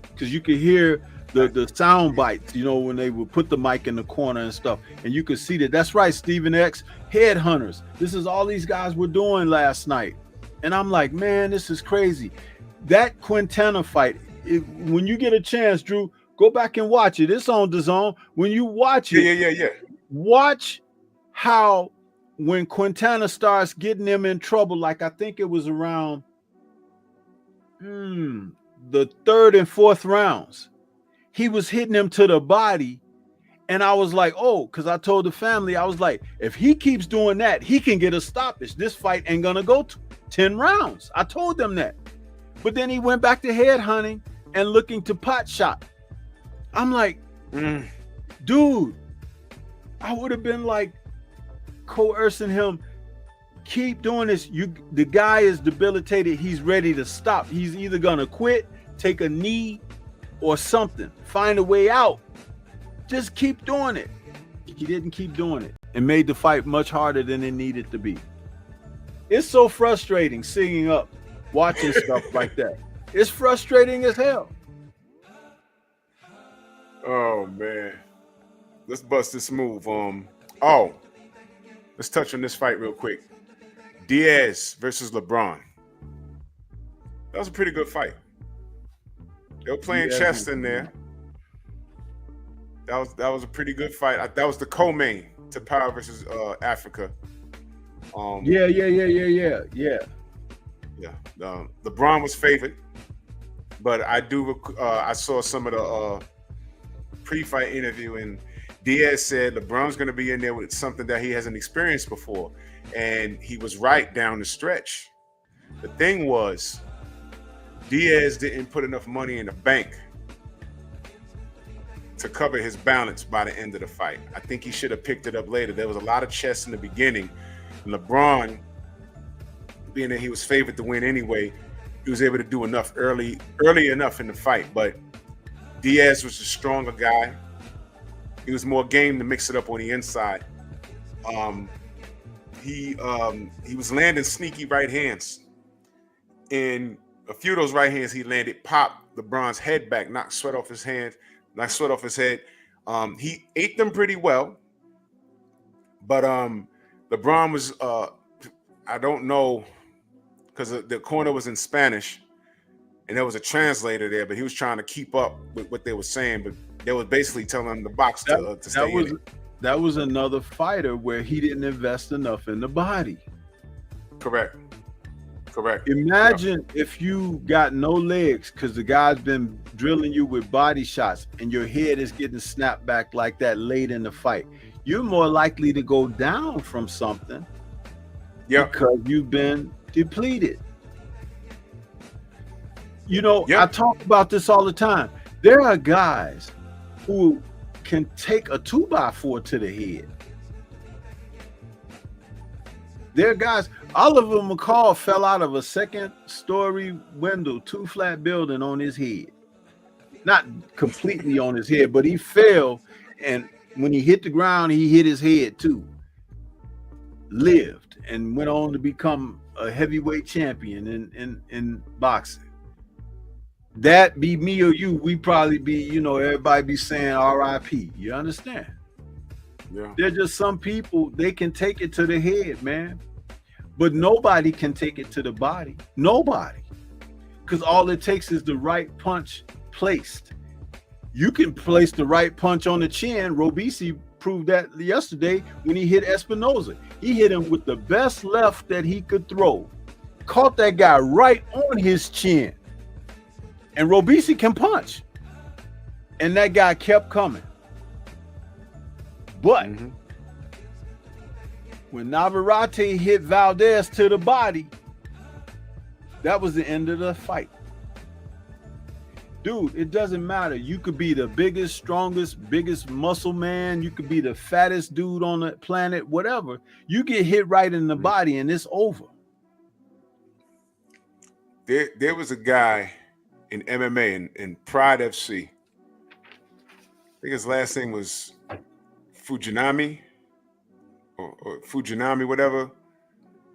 because you could hear the sound bites, when they would put the mic in the corner and stuff. And you could see that. That's right, Stephen X, headhunters. This is all these guys were doing last night. And I'm like, man, this is crazy. That Quintana fight, when you get a chance, Drew, go back and watch it. It's on DAZN. When you watch it, yeah. Watch how when Quintana starts getting them in trouble, like I think it was around the third and fourth rounds, he was hitting him to the body, And I was like, oh, because I told the family, I was like, if he keeps doing that, he can get a stoppage. This fight ain't gonna go 10 rounds. I told them that. But then he went back to head hunting and looking to pot shot. I'm like, dude, I would have been like coercing him. Keep doing this. The guy is debilitated. He's ready to stop. He's either gonna quit, take a knee, or something. Find a way out. Just keep doing it. He didn't keep doing it and made the fight much harder than it needed to be. It's so frustrating sitting up, watching stuff like that. It's frustrating as hell. Oh man, let's bust this move. Let's touch on this fight real quick. Diaz versus LeBron. That was a pretty good fight. They were playing chess in there. That was a pretty good fight. That was the co-main to Paro versus Africa. Yeah. LeBron was favored, but I saw some of the pre-fight interview, and Diaz said LeBron's going to be in there with something that he hasn't experienced before, and he was right down the stretch. The thing was, Diaz didn't put enough money in the bank to cover his balance by the end of the fight. I think he should have picked it up later. There was a lot of chess in the beginning. LeBron, being that he was favored to win anyway, he was able to do enough early enough in the fight. But Diaz was a stronger guy. He was more game to mix it up on the inside. He was landing sneaky right hands. And a few of those right hands he landed popped LeBron's head back, knocked sweat off his head. He ate them pretty well. But LeBron was, I don't know, because the corner was in Spanish and there was a translator there, but he was trying to keep up with what they were saying. But they were basically telling him the box to stay in it. That was another fighter where he didn't invest enough in the body. Correct. Imagine if you got no legs because the guy's been drilling you with body shots and your head is getting snapped back like that late in the fight. You're more likely to go down from something because you've been depleted. I talk about this all the time. There are guys who can take a 2x4 to the head. There are guys, Oliver McCall fell out of a second-story window, 2-flat building on his head. Not completely on his head, but he fell, and when he hit the ground, he hit his head too. Lived and went on to become a heavyweight champion in boxing. That be me or you, we probably be, everybody be saying RIP. You understand? Yeah. There's just some people, they can take it to the head, man. But nobody can take it to the body. Nobody. Because all it takes is the right punch placed. You can place the right punch on the chin. Robeisy proved that yesterday when he hit Espinoza. He hit him with the best left that he could throw. Caught that guy right on his chin. And Robeisy can punch. And that guy kept coming. But when Navarrate hit Valdez to the body, that was the end of the fight. Dude, it doesn't matter. You could be the biggest, strongest, biggest muscle man. You could be the fattest dude on the planet, whatever. You get hit right in the body and it's over. There was a guy in MMA in Pride FC. I think his last name was Fujinami or Fujinami, whatever.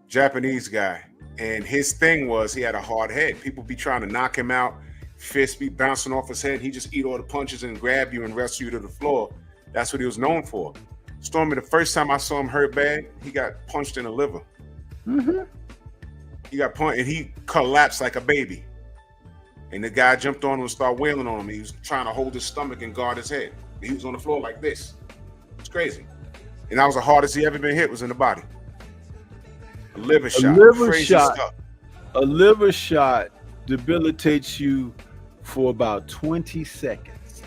Japanese guy. And his thing was he had a hard head. People be trying to knock him out. Fists be bouncing off his head. He just eat all the punches and grab you and wrestle you to the floor. That's what he was known for. Stormy, the first time I saw him hurt bad, he got punched in the liver. He got punched and he collapsed like a baby. And the guy jumped on him and started wailing on him. He was trying to hold his stomach and guard his head. He was on the floor like this. It's crazy. And that was the hardest he ever been hit, was in the body. A liver shot. A liver shot debilitates you for about 20 seconds.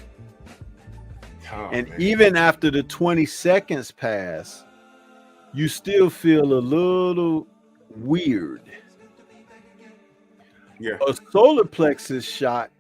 And man. even after the 20 seconds pass, you still feel a little weird. Yeah. A solar plexus shot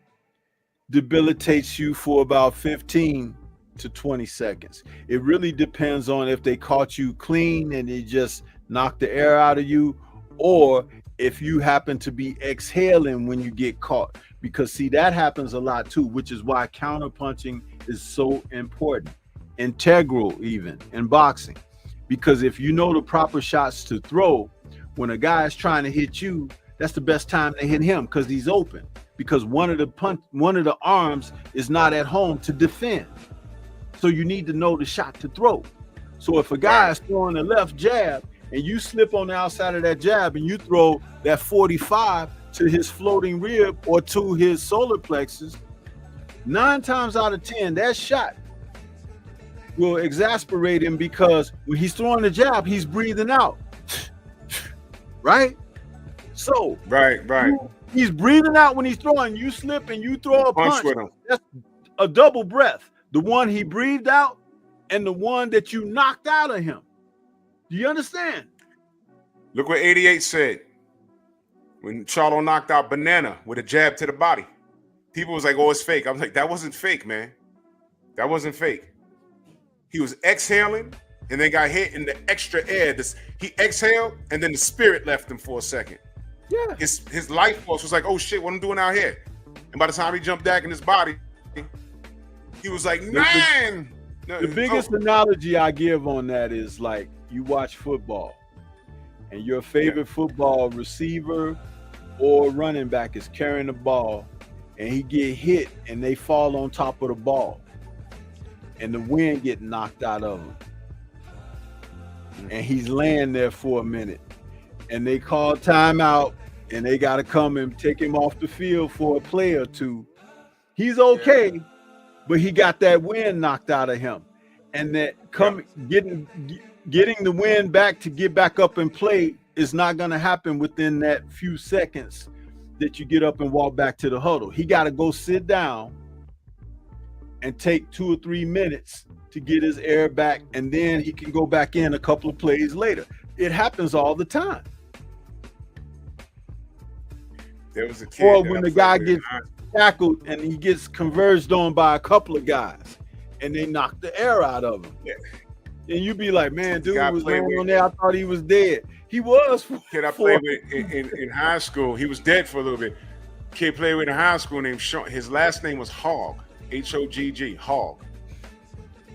debilitates you for about 15 to 20 seconds. It really depends on if they caught you clean and they just knocked the air out of you, or if you happen to be exhaling when you get caught. Because see, that happens a lot too, which is why counterpunching is so important, integral even in boxing. Because if you know the proper shots to throw, when a guy is trying to hit you, that's the best time to hit him because he's open. Because one of the arms is not at home to defend. So you need to know the shot to throw. So if a guy is throwing a left jab and you slip on the outside of that jab and you throw that 45 to his floating rib or to his solar plexus, 9 times out of 10, that shot will exasperate him because when he's throwing the jab, he's breathing out. Right? So Right. he's breathing out when he's throwing. You slip and you throw a punch with him. That's a double breath. The one he breathed out and the one that you knocked out of him. Do you understand? Look what 88 said when Charlo knocked out Banana with a jab to the body. People was like, oh, it's fake. I was like, that wasn't fake, man. That wasn't fake. He was exhaling and then got hit in the extra air. He exhaled and then the spirit left him for a second. Yeah. His life force was like, oh shit, what I'm doing out here? And by the time he jumped back in his body, he was like, man. The biggest analogy I give on that is like you watch football and your favorite football receiver or running back is carrying the ball and he get hit and they fall on top of the ball and the wind get knocked out of him. And he's laying there for a minute and they call timeout and they got to come and take him off the field for a play or two. He's okay, but he got that wind knocked out of him. And that getting the wind back to get back up and play is not going to happen within that few seconds that you get up and walk back to the huddle. He got to go sit down and take 2 or 3 minutes to get his air back, and then he can go back in a couple of plays later. It happens all the time. There was a kid. Or when the guy gets tackled and he gets converged on by a couple of guys and they knock the air out of him. Yeah. And you be like, man, dude was laying on there. I thought he was dead. He was. Kid I played with in high school. He was dead for a little bit. Kid played with in high school named Sean. His last name was Hogg. H-O-G-G, Hogg.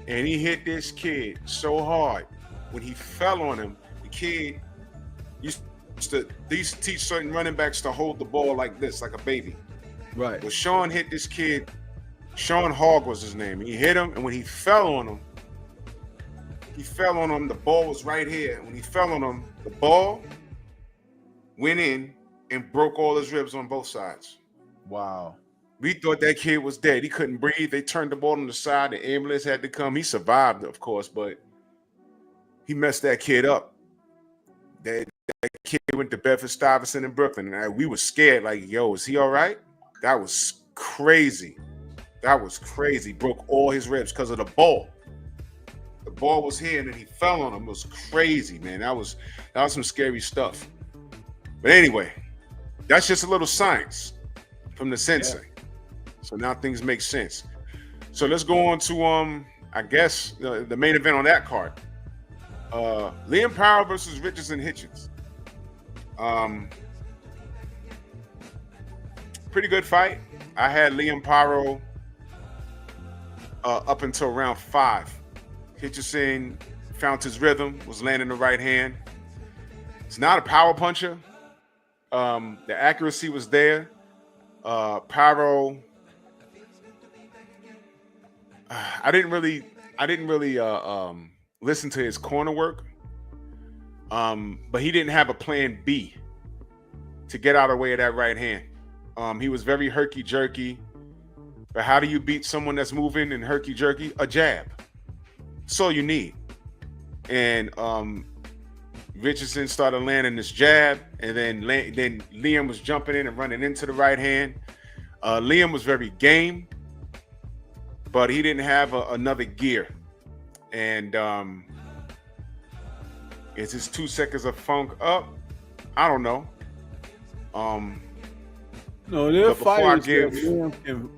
And he hit this kid so hard. When he fell on him, the kid used to teach certain running backs to hold the ball like this, like a baby. Right. Well, Sean hit this kid. Sean Hogg was his name. He hit him, and when he fell on him, the ball was right here. When he fell on him, the ball went in and broke all his ribs on both sides. Wow. We thought that kid was dead. He couldn't breathe. They turned the ball on the side. The ambulance had to come. He survived, of course, but he messed that kid up. That kid went to Bedford-Stuyvesant in Brooklyn, and we were scared. Like, yo, is he all right? That was crazy. Broke all his ribs because of the ball. The ball was here, and then he fell on him. It was crazy, man. That was some scary stuff. But anyway, that's just a little science from the sensei. Yeah. So now things make sense. So let's go on to I guess the main event on that card. Liam Paro versus Hitchinson. Pretty good fight. I had Liam Paro up until round 5. Hitchinson found his rhythm, was landing the right hand. It's not a power puncher. The accuracy was there. Paro, I didn't really listen to his corner work. But he didn't have a plan B to get out of the way of that right hand. He was very herky-jerky. But how do you beat someone that's moving and herky-jerky? A jab. That's all you need. And Richardson started landing this jab, and then Liam was jumping in and running into the right hand. Liam was very game, but he didn't have another gear. And is his 2 seconds of funk up? I don't know. No, there are But before I fighters give- that Liam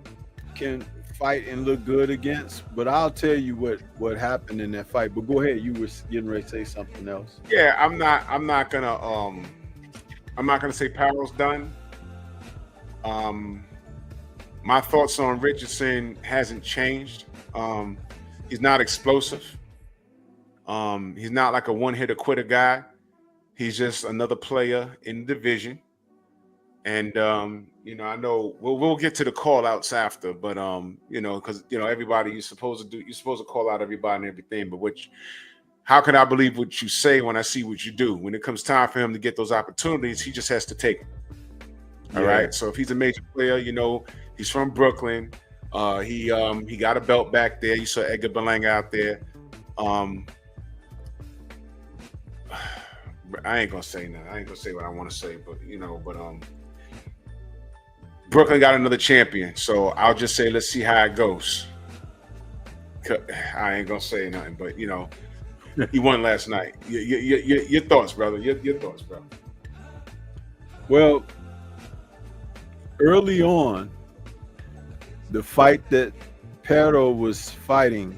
can fight and look good against, but I'll tell you what happened in that fight. But go ahead, you were getting ready to say something else. Yeah, I'm not gonna say Paro's done. My thoughts on Richardson hasn't changed. He's not explosive. He's not like a one-hitter quitter guy. He's just another player in the division. And I know we'll get to the call outs after, but because everybody you're supposed to call out everybody and everything. But how can I believe what you say when I see what you do? When it comes time for him to get those opportunities, he just has to take them. All right. So if he's a major player, he's from Brooklyn. He got a belt back there. You saw Edgar Berlanga out there. I ain't gonna say nothing. I ain't gonna say what I want to say, but Brooklyn got another champion, so I'll just say let's see how it goes. I ain't gonna say nothing, but he won last night. Your thoughts, brother. Your thoughts, bro. Well, early on, the fight that Paro was fighting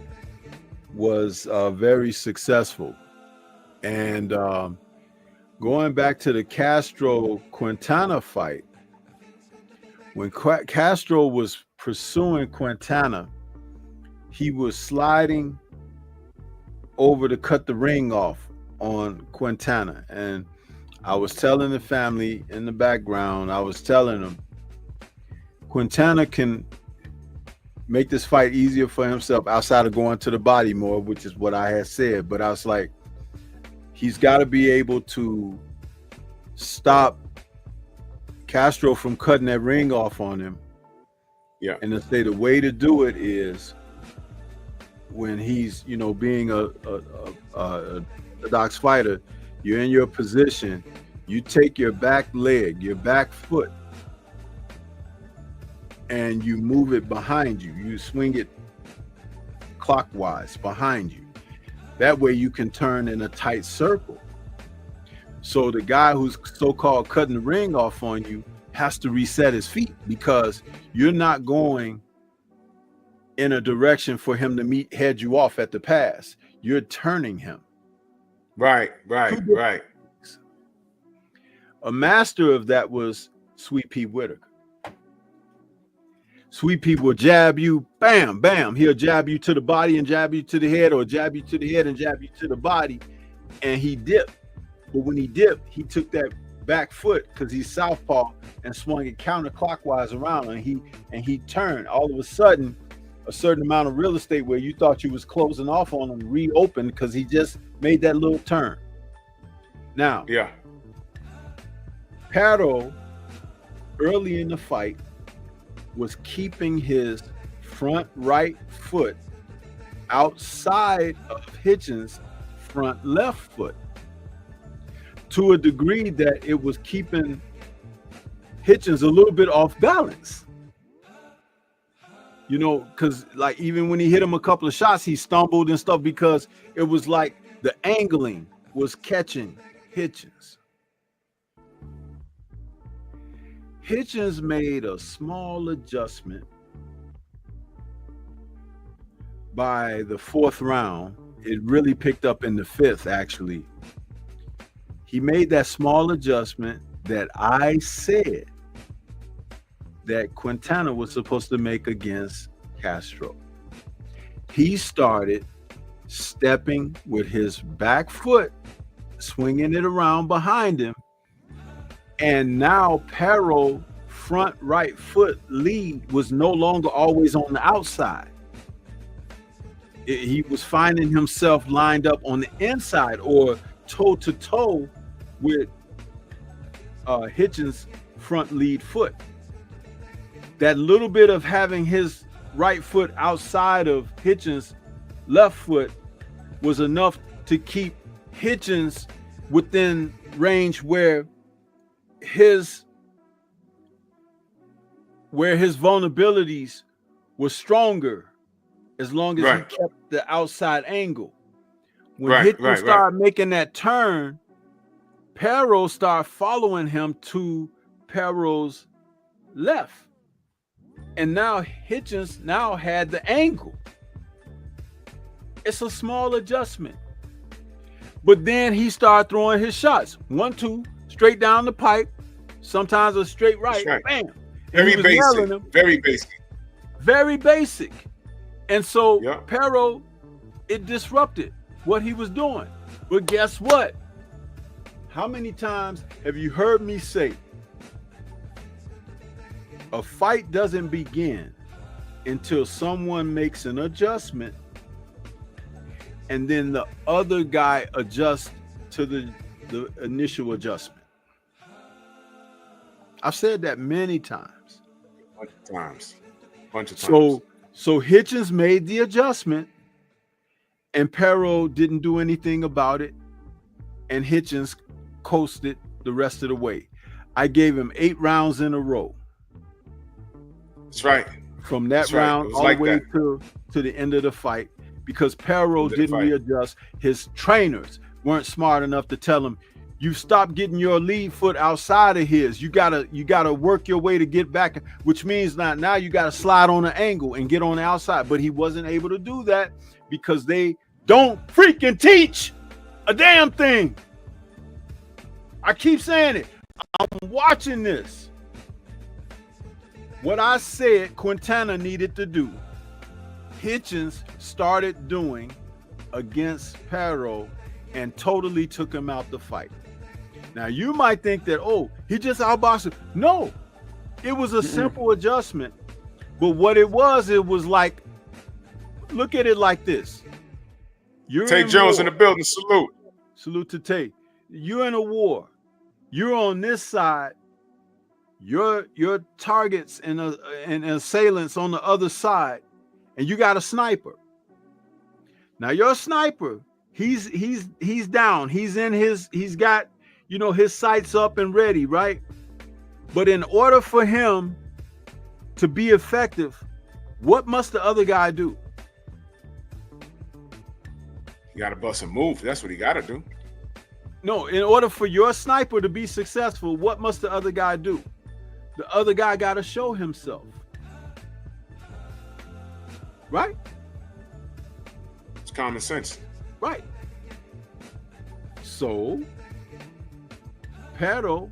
was very successful, and going back to the Castro-Quintana fight, when Castro was pursuing Quintana, he was sliding over to cut the ring off on Quintana. And I was telling the family in the background, I was telling them, Quintana can make this fight easier for himself outside of going to the body more, which is what I had said. But I was like, he's got to be able to stop Castro from cutting that ring off on him. Yeah. And to say the way to do it is when he's, being a orthodox fighter, you're in your position, you take your back leg, your back foot, and you move it behind you. You swing it clockwise behind you. That way you can turn in a tight circle. So the guy who's so-called cutting the ring off on you has to reset his feet, because you're not going in a direction for him to head you off at the pass. You're turning him. Right. A master of that was Sweet Pea Whitaker. Sweet Pea will jab you, bam, bam. He'll jab you to the body and jab you to the head, or jab you to the head and jab you to the body, and he dipped. But when he dipped, he took that back foot, because he's southpaw, and swung it counterclockwise around, and he turned. All of a sudden, a certain amount of real estate where you thought you was closing off on him reopened, because he just made that little turn. Now, yeah, Paro, early in the fight, was keeping his front right foot outside of Hitchins' front left foot, to a degree that it was keeping Hitchins a little bit off balance. Because like even when he hit him a couple of shots, he stumbled and stuff, because it was like the angling was catching Hitchins. Hitchins made a small adjustment by the 4th round. It really picked up in the 5th, actually. He made that small adjustment that I said that Quintana was supposed to make against Castro. He started stepping with his back foot, swinging it around behind him. And now Paro front right foot lead was no longer always on the outside. He was finding himself lined up on the inside, or toe to toe with Hitchins' front lead foot. That little bit of having his right foot outside of Hitchins' left foot was enough to keep Hitchins within range where his vulnerabilities were stronger as long as Right. he kept the outside angle. When Right, Hitchinson right, right. started making that turn, Paro started following him to Paro's left. And now Hitchins now had the angle. It's a small adjustment. But then he started throwing his shots. 1-2, straight down the pipe. Sometimes a straight right. Right. Bam. And Very he was basic. nailing them. Very basic. Very basic. And so Yep. Paro, it disrupted what he was doing. But guess what? How many times have you heard me say a fight doesn't begin until someone makes an adjustment and then the other guy adjusts to the initial adjustment? I've said that many times. Bunch of times. So Hitchins made the adjustment and Paro didn't do anything about it, and Hitchins coasted the rest of the way. I gave him 8 rounds in a row. That's right. From that That's right. round It was all like the way that. to the end of the fight, because Paro End of the didn't fight. readjust. His trainers weren't smart enough to tell him, you stop getting your lead foot outside of his. You gotta work your way to get back, which means now you gotta slide on an angle and get on the outside. But he wasn't able to do that because they don't freaking teach a damn thing. I keep saying it. I'm watching this. What I said Quintana needed to do, Hitchins started doing against Paro and totally took him out the fight. Now you might think that, oh, he just outboxed him. No, it was a simple adjustment. But what it was like, look at it like this. You're Tay Jones in the building. Salute. Salute to Tay. You're in a war. You're on this side. Your targets and assailants on the other side, and you got a sniper. Now your sniper, he's down. He's got, his sights up and ready, right? But in order for him to be effective, what must the other guy do? You got to bust a move. That's what he got to do. No, in order for your sniper to be successful, what must the other guy do? The other guy got to show himself. Right? It's common sense. Right. So, Paro,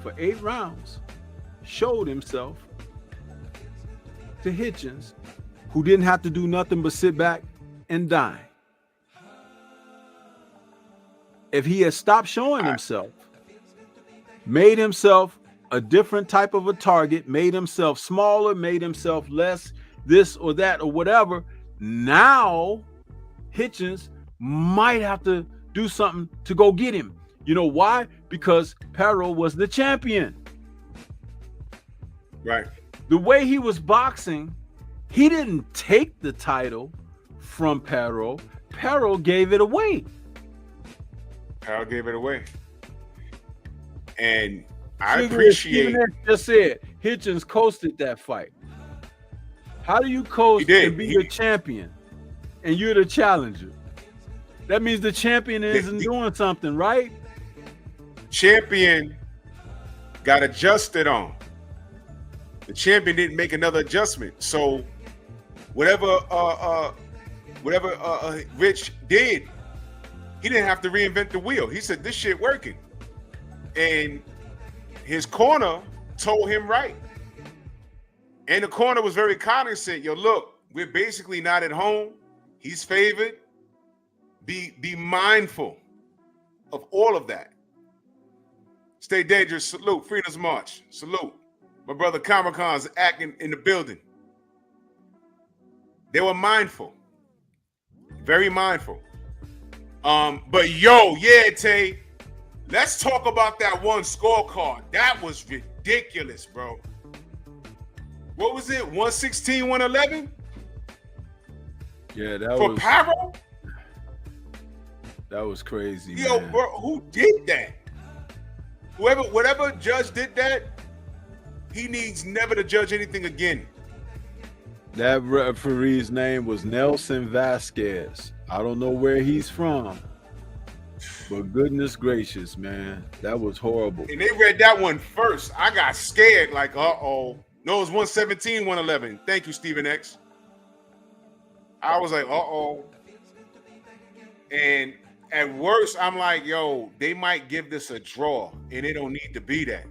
for 8 rounds, showed himself to Hitchins, who didn't have to do nothing but sit back and die. If he had stopped showing himself, made himself a different type of a target, made himself smaller, made himself less this or that or whatever, now Hitchins might have to do something to go get him. You know why? Because Paro was the champion. Right. The way he was boxing, he didn't take the title from Paro. Paro gave it away. Paro gave it away. And I Stephen appreciate. F. just said Hitchins coasted that fight. How do you coast and be the champion and you're the challenger? That means the champion isn't doing something, right? Champion got adjusted on. The champion didn't make another adjustment. So whatever Rich did, he didn't have to reinvent the wheel. He said, this shit working. And his corner told him right. And the corner was very cognizant. Yo, look, we're basically not at home. He's favored. Be mindful of all of that. Stay dangerous. Salute. Freedom's March. Salute. My brother Comic-Con's acting in the building. They were mindful. Very mindful. But yo, yeah, Tay, let's talk about that one scorecard. That was ridiculous, bro. What was it? 116, 111? Yeah, that for was Paro? That was crazy. Yo, man. bro, who did that? Whatever judge did that, he needs never to judge anything again. That referee's name was Nelson Vasquez. I don't know where he's from, but goodness gracious, man, that was horrible. And they read that one first. I got scared, like, uh-oh. No, it was 117, 111. Thank you, Stephen X. I was like, uh-oh. And at worst, I'm like, yo, they might give this a draw, and it don't need to be that.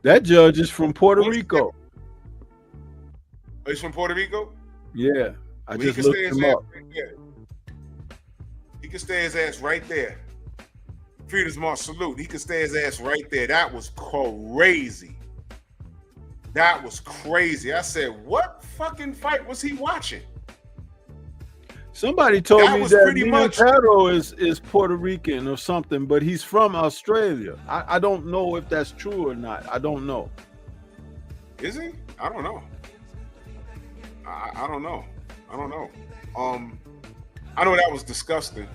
That judge is from Puerto Rico. Oh, he's from Puerto Rico? Yeah, I just looked him up. Right there. He can stay his ass right there. Freedom's March salute. He can stay his ass right there. That was crazy. That was crazy. I said, what fucking fight was he watching? Somebody told That me was that pretty much- Paro is Puerto Rican or something, but he's from Australia. I don't know if that's true or not. I don't know. Is he? I don't know. I don't know. I don't know. I know that was disgusting.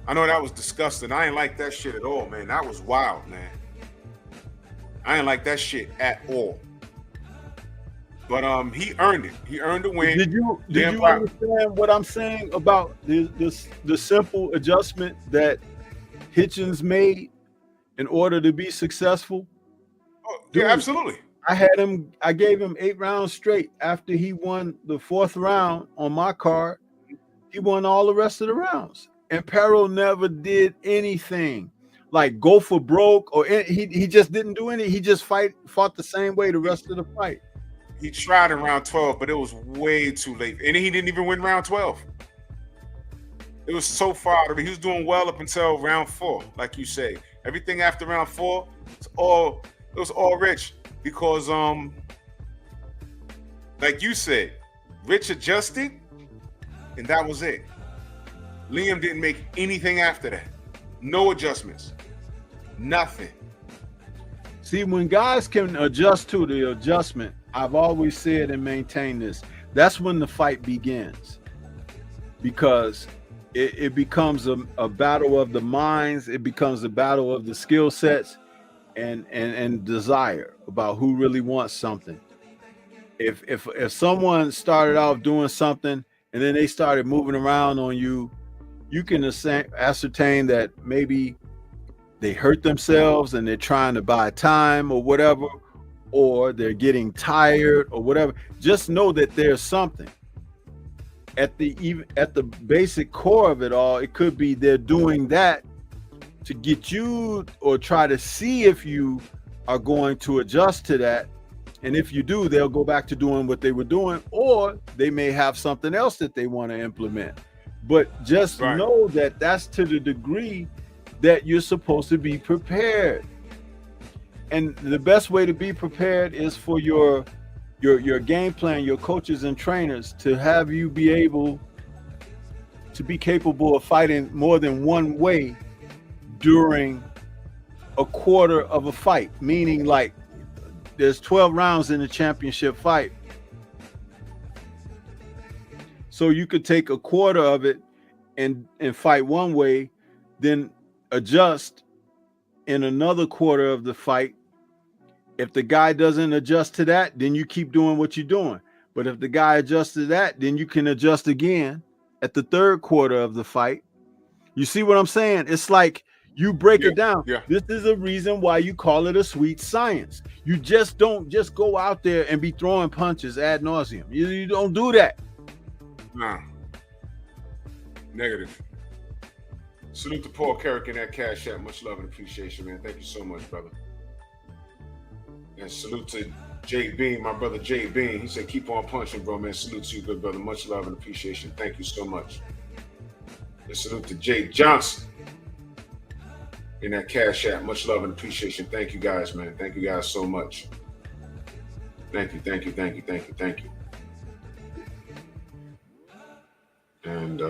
I ain't like that shit at all, man. That was wild, man. I ain't like that shit at all. But he earned it. He earned the win. Did you understand what I'm saying about the simple adjustment that Hitchens made in order to be successful? Oh, Dude, yeah, absolutely. I gave him 8 rounds straight. After he won the 4th round on my card, he won all the rest of the rounds. And Paro never did anything like go for broke or he just didn't do any. He just fought the same way the rest of the fight. He tried in round 12, but it was way too late. And he didn't even win round 12. It was so far. He was doing well up until round 4, like you say. Everything after round 4, it was all Rich. Because like you said, Rich adjusted, and that was it. Liam didn't make anything after that. No adjustments. Nothing. See, when guys can adjust to the adjustment, I've always said and maintained this, that's when the fight begins. Because it becomes a battle of the minds, it becomes a battle of the skill sets and desire about who really wants something. If someone started off doing something and then they started moving around on you, you can ascertain that maybe they hurt themselves and they're trying to buy time or whatever, or they're getting tired or whatever. Just know that there's something at the basic core of it all. It could be they're doing that to get you or try to see if you are going to adjust to that. And if you do, they'll go back to doing what they were doing, or they may have something else that they want to implement. But just know that that's to the degree that you're supposed to be prepared. And the best way to be prepared is for your game plan, your coaches and trainers to have you be able to be capable of fighting more than one way during a quarter of a fight, meaning like there's 12 rounds in a championship fight. So you could take a quarter of it and fight one way, then adjust in another quarter of the fight. If the guy doesn't adjust to that, then you keep doing what you're doing. But if the guy adjusts to that, then you can adjust again at the third quarter of the fight. You see what I'm saying? It's like you break it down. Yeah. This is a reason why you call it a sweet science. You just don't just go out there and be throwing punches ad nauseum. You don't do that. Nah. Negative. Salute to Paul Carrick in that cash app. Much love and appreciation, man. Thank you so much, brother. And salute to Jay Bean, my brother Jay Bean. He said, keep on punching, bro, man. Salute to you, good brother. Much love and appreciation. Thank you so much. And salute to Jay Johnson in that cash app. Much love and appreciation. Thank you guys, man. Thank you guys so much. Thank you, thank you, thank you, thank you, thank you. And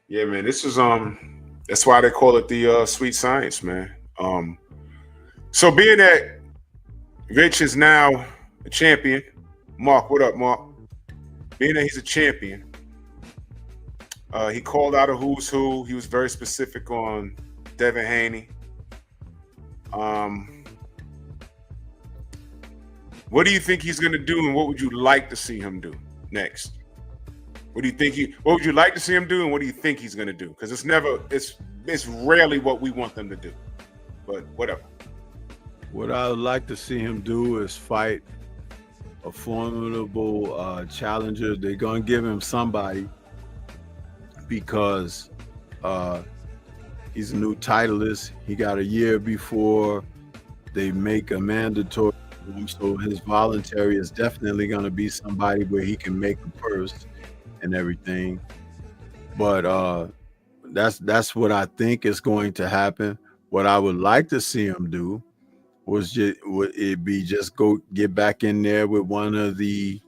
yeah, man, this is that's why they call it the sweet science, man. So being that Rich is now a champion, Mark, what up, Mark? Being that he's a champion, he called out a who's who. He was very specific on Devin Haney. What do you think he's going to do, and what would you like to see him do next? What would you like to see him do, and what do you think he's going to do? Because it's rarely what we want them to do, but whatever. What I would like to see him do is fight a formidable challenger. They're going to give him somebody because he's a new titleist. He got a year before they make a mandatory, so his voluntary is definitely going to be somebody where he can make a purse and everything. But that's what I think is going to happen. What I would like to see him do would go get back in there with one of the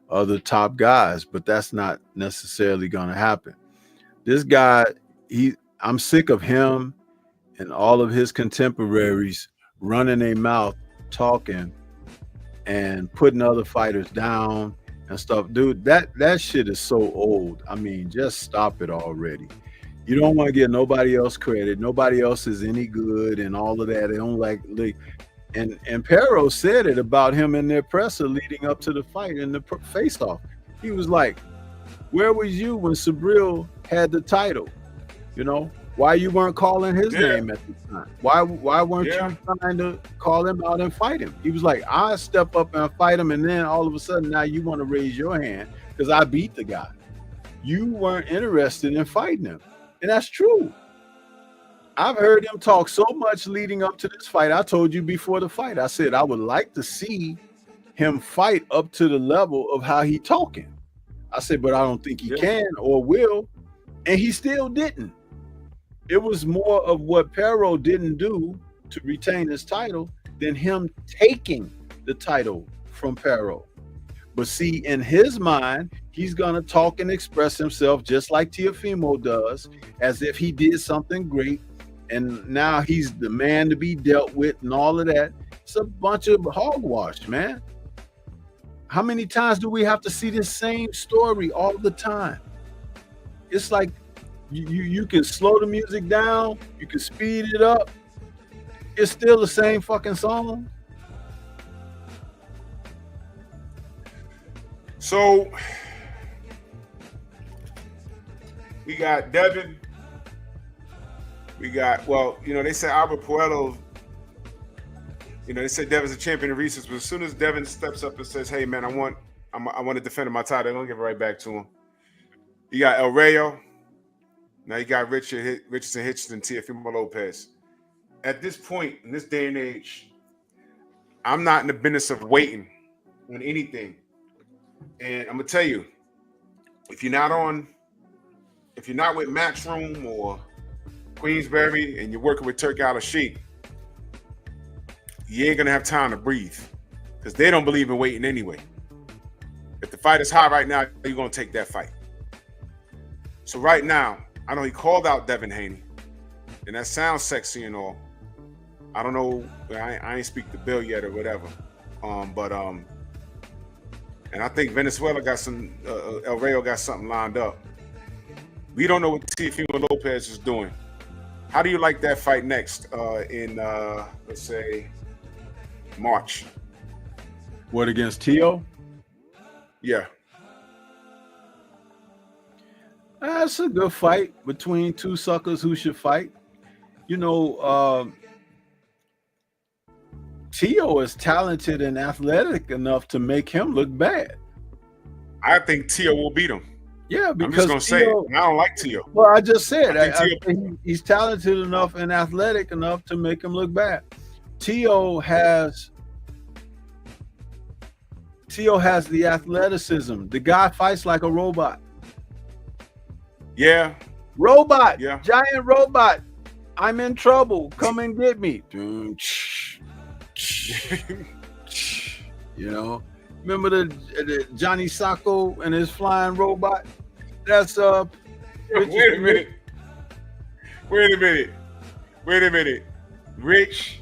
other top guys, but that's not necessarily going to happen. This guy, I'm sick of him and all of his contemporaries running their mouth, talking and putting other fighters down and stuff. Dude, that shit is so old. I mean, just stop it already. You don't want to give nobody else credit. Nobody else is any good and all of that. They don't like and Paro said it about him in their presser leading up to the fight in the face-off. He was like, where was you when Sabril had the title? You know, why you weren't calling his name at the time? Why weren't you trying to call him out and fight him? He was like, I step up and fight him, and then all of a sudden now you want to raise your hand because I beat the guy. You weren't interested in fighting him. And that's true. I've heard him talk so much leading up to this fight. I told you before the fight, I said I would like to see him fight up to the level of how he talking. I said, but I don't think he can or will. And he still didn't. It was more of what Paro didn't do to retain his title than him taking the title from Paro. But see, in his mind, he's going to talk and express himself just like Teofimo does, as if he did something great. And now he's the man to be dealt with and all of that. It's a bunch of hogwash, man. How many times do we have to see this same story all the time? It's like you can slow the music down, you can speed it up. It's still the same fucking song. So we got Devin. We got, they said Albert Puello, they said Devin's a champion of research, but as soon as Devin steps up and says, hey man, I want to defend my title, they're gonna give it right back to him. You got El Rayo. Now you got Richardson, Hitchinson, Teofimo Lopez. At this point, in this day and age, I'm not in the business of waiting on anything. And I'm gonna tell you, if you're not with Matchroom or Queensberry and you're working with Turk Al-Sheikh, you ain't gonna have time to breathe because they don't believe in waiting anyway. If the fight is hot right now, you're gonna take that fight. So right now, I know he called out Devin Haney, and that sounds sexy and all. I don't know, I ain't speak to Bill yet or whatever. And I think Venezuela got some, El Rayo got something lined up. We don't know what Teofimo Lopez is doing. How do you like that fight next in, let's say, March? What, against Teo? Yeah. That's a good fight between two suckers who should fight. Teo is talented and athletic enough to make him look bad. I think Teo will beat him. Yeah, because I'm just gonna say it. I don't like Teo. Well, I just said I think he's talented enough and athletic enough to make him look bad. Teo has the athleticism. The guy fights like a robot. Yeah. Robot. Yeah. Giant robot. I'm in trouble. Come and get me. Remember the Johnny Sacco and his flying robot? That's Wait a minute. Rich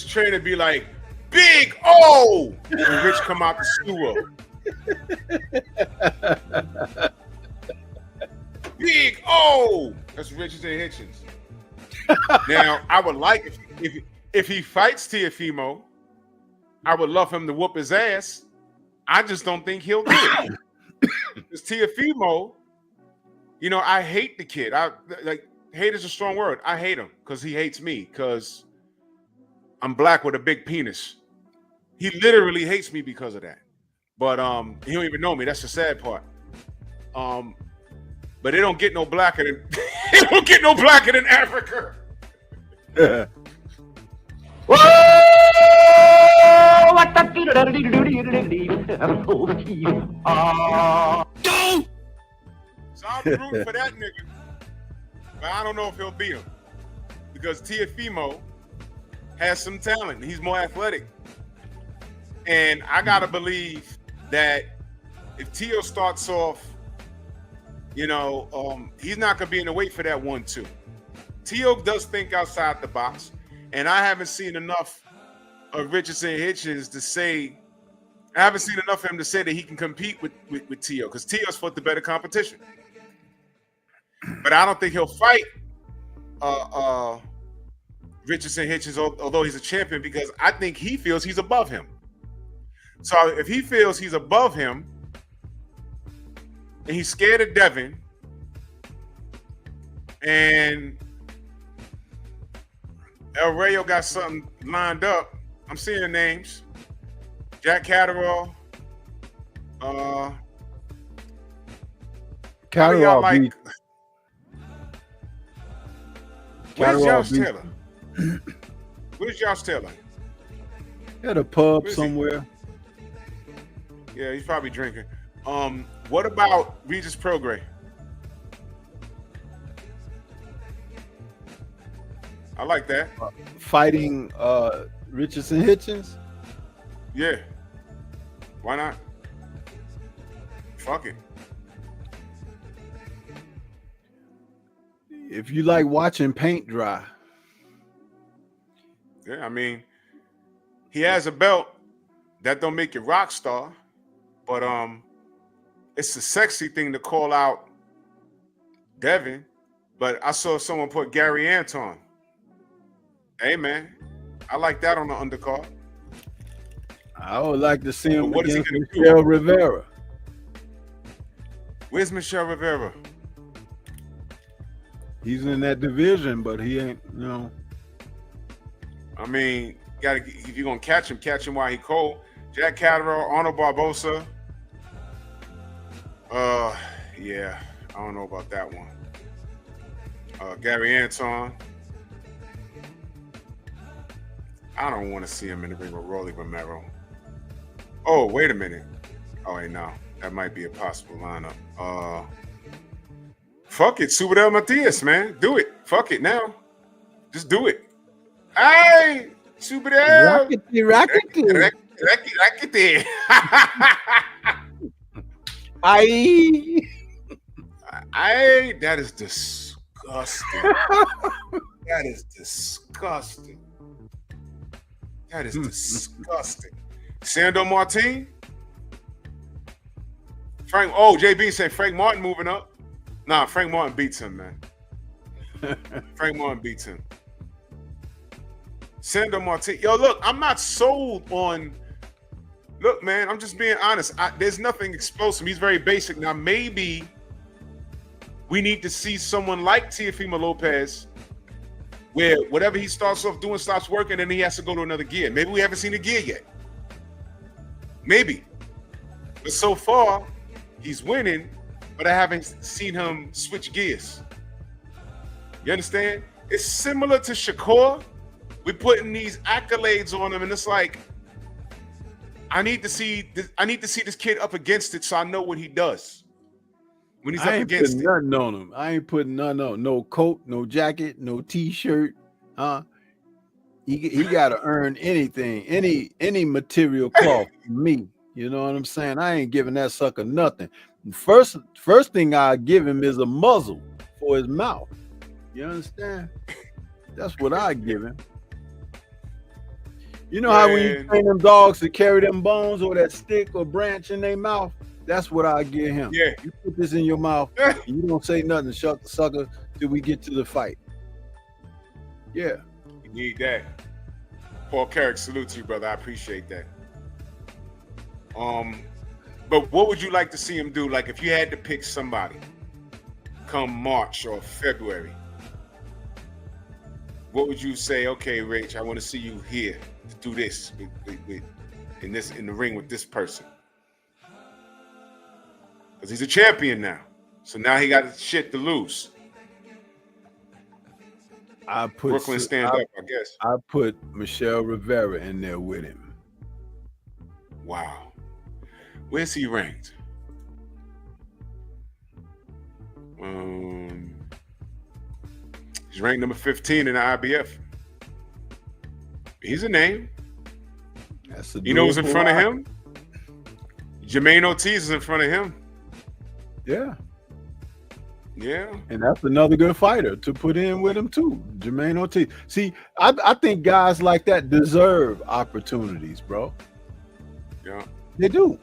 trainer be like, Big O! And Rich come out the sewer. Big O! That's Richardson Hitchens. Now, I would like if he fights Teofimo, I would love him to whoop his ass. I just don't think he'll do it. Because Teofimo, you know, I hate the kid. Hate is a strong word. I hate him because he hates me because I'm black with a big penis. He literally hates me because of that. But he don't even know me. That's the sad part. But they don't get no blacker than they don't get no blacker than Africa. So I'm rooting for that nigga. But I don't know if he'll beat him. Because Teofimo has some talent. He's more athletic. And I gotta believe that if Teo starts off, you know, he's not gonna be in the weight for that 1-2. Teo does think outside the box, and I haven't seen enough of Richardson Hitchens to say. I haven't seen enough of him to say that he can compete with Teo, because Teo's fought the better competition. But I don't think he'll fight Richardson Hitchens, although he's a champion, because I think he feels he's above him. So if he feels he's above him, and he's scared of Devin, and El Rayo got something lined up. I'm seeing the names. Jack Catterall. Catterall like, where's Catterall Josh Taylor? Where's Josh Taylor? at a pub somewhere. Yeah, he's probably drinking. What about Regis Prograis? I like that. Fighting Richardson Hitchens. Yeah. Why not? Fuck it. If you like watching paint dry. Yeah, I mean, he has a belt. That don't make you rock star, but it's a sexy thing to call out Devin. But I saw someone put Gary Anton. Hey man, I like that on the undercard. I would like to see him What is he against gonna do? Michelle Rivera. Where's Michelle Rivera? He's in that division, but he ain't, you know. I mean, if you're gonna catch him while he cold. Jack Catterall, Arnold Barbosa. Yeah, I don't know about that one. Gary Anton. I don't want to see him in the ring with Rolly Romero. Oh, wait a minute. Oh, wait, no. That might be a possible lineup. Fuck it, Subadel Matias, man. Do it. Fuck it now. Just do it. Hey, Subadel. Rackety. Rackety. That is disgusting. That is disgusting. That is disgusting. Sandor Martin? JB said Frank Martin moving up. Nah, Frank Martin beats him, man. Frank Martin beats him. Sandor Martin. Yo, look, I'm not sold on. Look, man, I'm just being honest. There's nothing explosive. He's very basic. Now, maybe we need to see someone like Teofimo Lopez, where whatever he starts off doing stops working, and he has to go to another gear. Maybe we haven't seen a gear yet. Maybe. But so far, he's winning, but I haven't seen him switch gears. You understand? It's similar to Shakur. We're putting these accolades on him, and it's like, I need to see this kid up against it so I know what he does when he's up against it. Nothing on him. I ain't putting nothing on. No coat, no jacket, no t-shirt. He got to earn anything, any material cloth from me. You know what I'm saying? I ain't giving that sucker nothing. First thing I give him is a muzzle for his mouth. You understand? That's what I give him. You know how when you train them dogs to carry them bones or that stick or branch in their mouth? That's what I give him. Yeah. You put this in your mouth and you don't say nothing, sucker, till we get to the fight. Yeah. You need that. Paul Carrick, salute to you, brother. I appreciate that. But what would you like to see him do? Like if you had to pick somebody come March or February, what would you say? Okay, Rich, I want to see you here to do this in the ring with this person, because he's a champion now. So now he got shit to lose. I put Brooklyn stand up, I guess. I put Michelle Rivera in there with him. Wow. Where's he ranked? He's ranked number 15 in the IBF. He's a name. That's a you know who's in front of him? Jermaine Ortiz is in front of him. Yeah. Yeah. And that's another good fighter to put in with him too. Jermaine Ortiz. See, I think guys like that deserve opportunities, bro. Yeah. They do.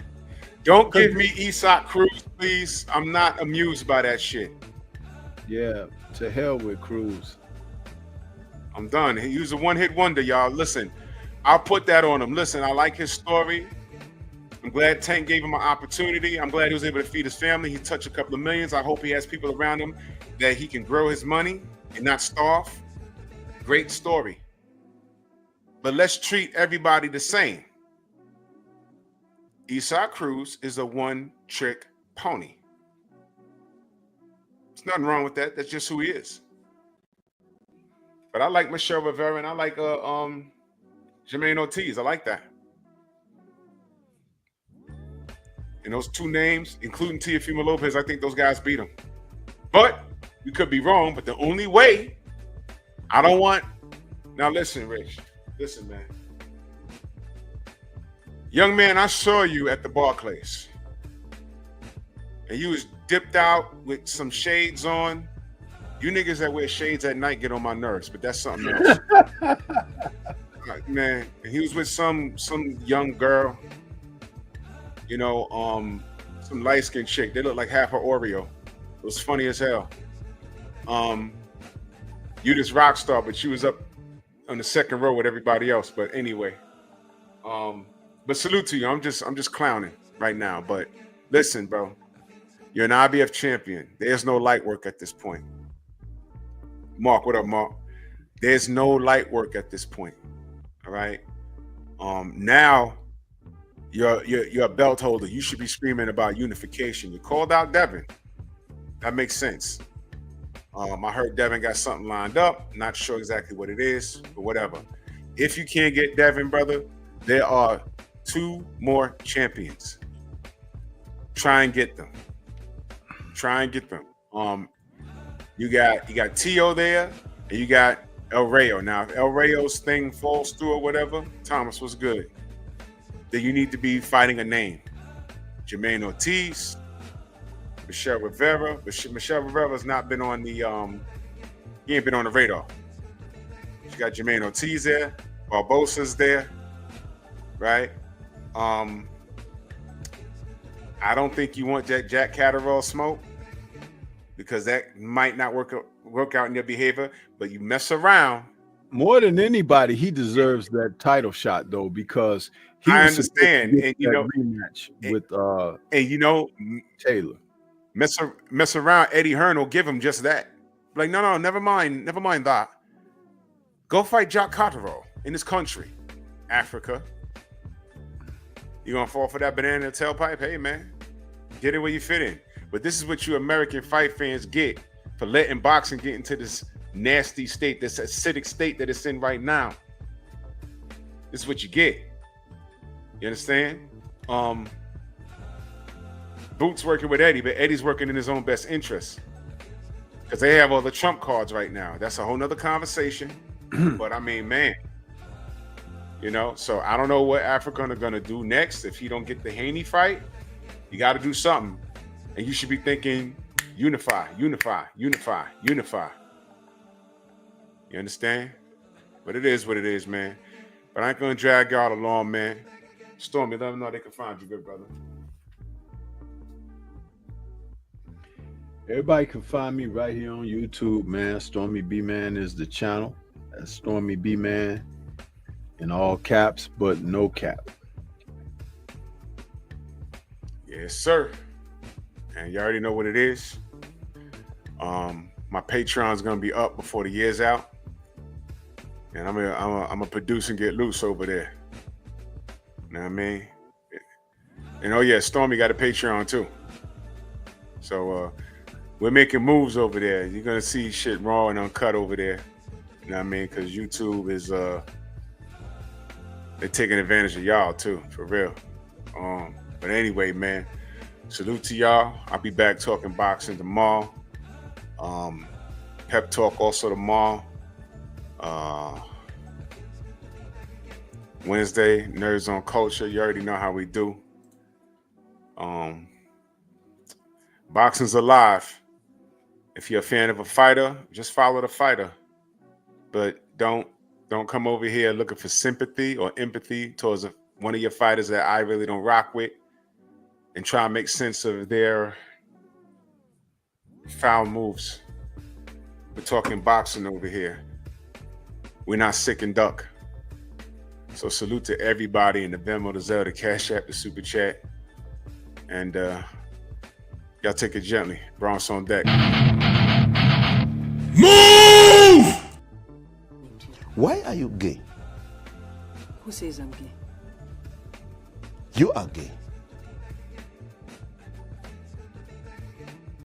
Don't give me Isak Cruz, please. I'm not amused by that shit. Yeah, to hell with Cruz. I'm done. He was a one-hit wonder, y'all. Listen, I'll put that on him. Listen, I like his story. I'm glad Tank gave him an opportunity. I'm glad he was able to feed his family. He touched a couple of millions. I hope he has people around him that he can grow his money and not starve. Great story. But let's treat everybody the same. Isak Cruz is a one-trick pony. There's nothing wrong with that. That's just who he is. But I like Michelle Rivera and I like Jermaine Ortiz. I like that. And those two names, including Teofimo Lopez, I think those guys beat him. But we could be wrong. But the only way, I don't want. Now listen, Rich. Listen, man. Young man, I saw you at the Barclays. And you was dipped out with some shades on. You niggas that wear shades at night get on my nerves, but that's something else. Man, he was with some young girl, you know, some light-skinned chick. They looked like half her Oreo. It was funny as hell. You this rock star, but she was up on the second row with everybody else. But anyway, but salute to you. I'm just clowning right now. But listen, bro, you're an IBF champion. There's no light work at this point. Mark, what up, Mark? There's no light work at this point. All right. Now you're a belt holder. You should be screaming about unification. You called out Devin. That makes sense. I heard Devin got something lined up. Not sure exactly what it is, but whatever. If you can't get Devin, brother, there are 2 more champions. Try and get them. Try and get them. You got Tio there, and you got El Rayo. Now, if El Rayo's thing falls through or whatever, Thomas, what's good? Then you need to be fighting a name. Jermaine Ortiz, Michelle Rivera. But Michelle Rivera's not been on the he ain't been on the radar. You got Jermaine Ortiz there, Barbosa's there, right? I don't think you want Jack Catterall smoke, because that might not work out in your behavior, but you mess around. More than anybody, he deserves that title shot though, because I understand, and you know, rematch with and you know, Taylor. Mess around, Eddie Hearn will give him just that. Like, no, never mind that. Go fight Jack Catterall in this country, Africa. You gonna fall for that banana in the tailpipe? Hey man, get it where you fit in. But this is what you American fight fans get for letting boxing get into this nasty state, this acidic state that it's in right now. This is what you get. You understand? Boots working with Eddie, but Eddie's working in his own best interest, because they have all the trump cards right now. That's a whole nother conversation. But I mean, man, you know, so I don't know what Africa are going to do next. If he don't get the Haney fight, you got to do something. And you should be thinking, unify. You understand? But it is what it is, man. But I ain't going to drag y'all along, man. Stormy, let them know they can find you, good brother. Everybody can find me right here on YouTube, man. Stormy B Man is the channel. That's Stormy B Man in all caps, but no cap. Yes, sir. And you already know what it is. My Patreon's gonna be up before the year's out, and I'm a produce and get loose over there. You know what I mean? And oh yeah, Stormy got a Patreon too. So we're making moves over there. You're gonna see shit raw and uncut over there. You know what I mean? Because YouTube is they're taking advantage of y'all too, for real. But anyway, man, salute to y'all. I'll be back talking boxing tomorrow. Pep talk also tomorrow. Wednesday, Nerds on Culture. You already know how we do. Boxing's alive. If you're a fan of a fighter, just follow the fighter. But don't come over here looking for sympathy or empathy towards one of your fighters that I really don't rock with and try and make sense of their foul moves. We're talking boxing over here. We're not sick and duck. So salute to everybody in the Venmo, the Zelle, the Cash App, the Super Chat. And y'all take it gently. Bronx on deck. Move! Why are you gay? Who says I'm gay? You are gay.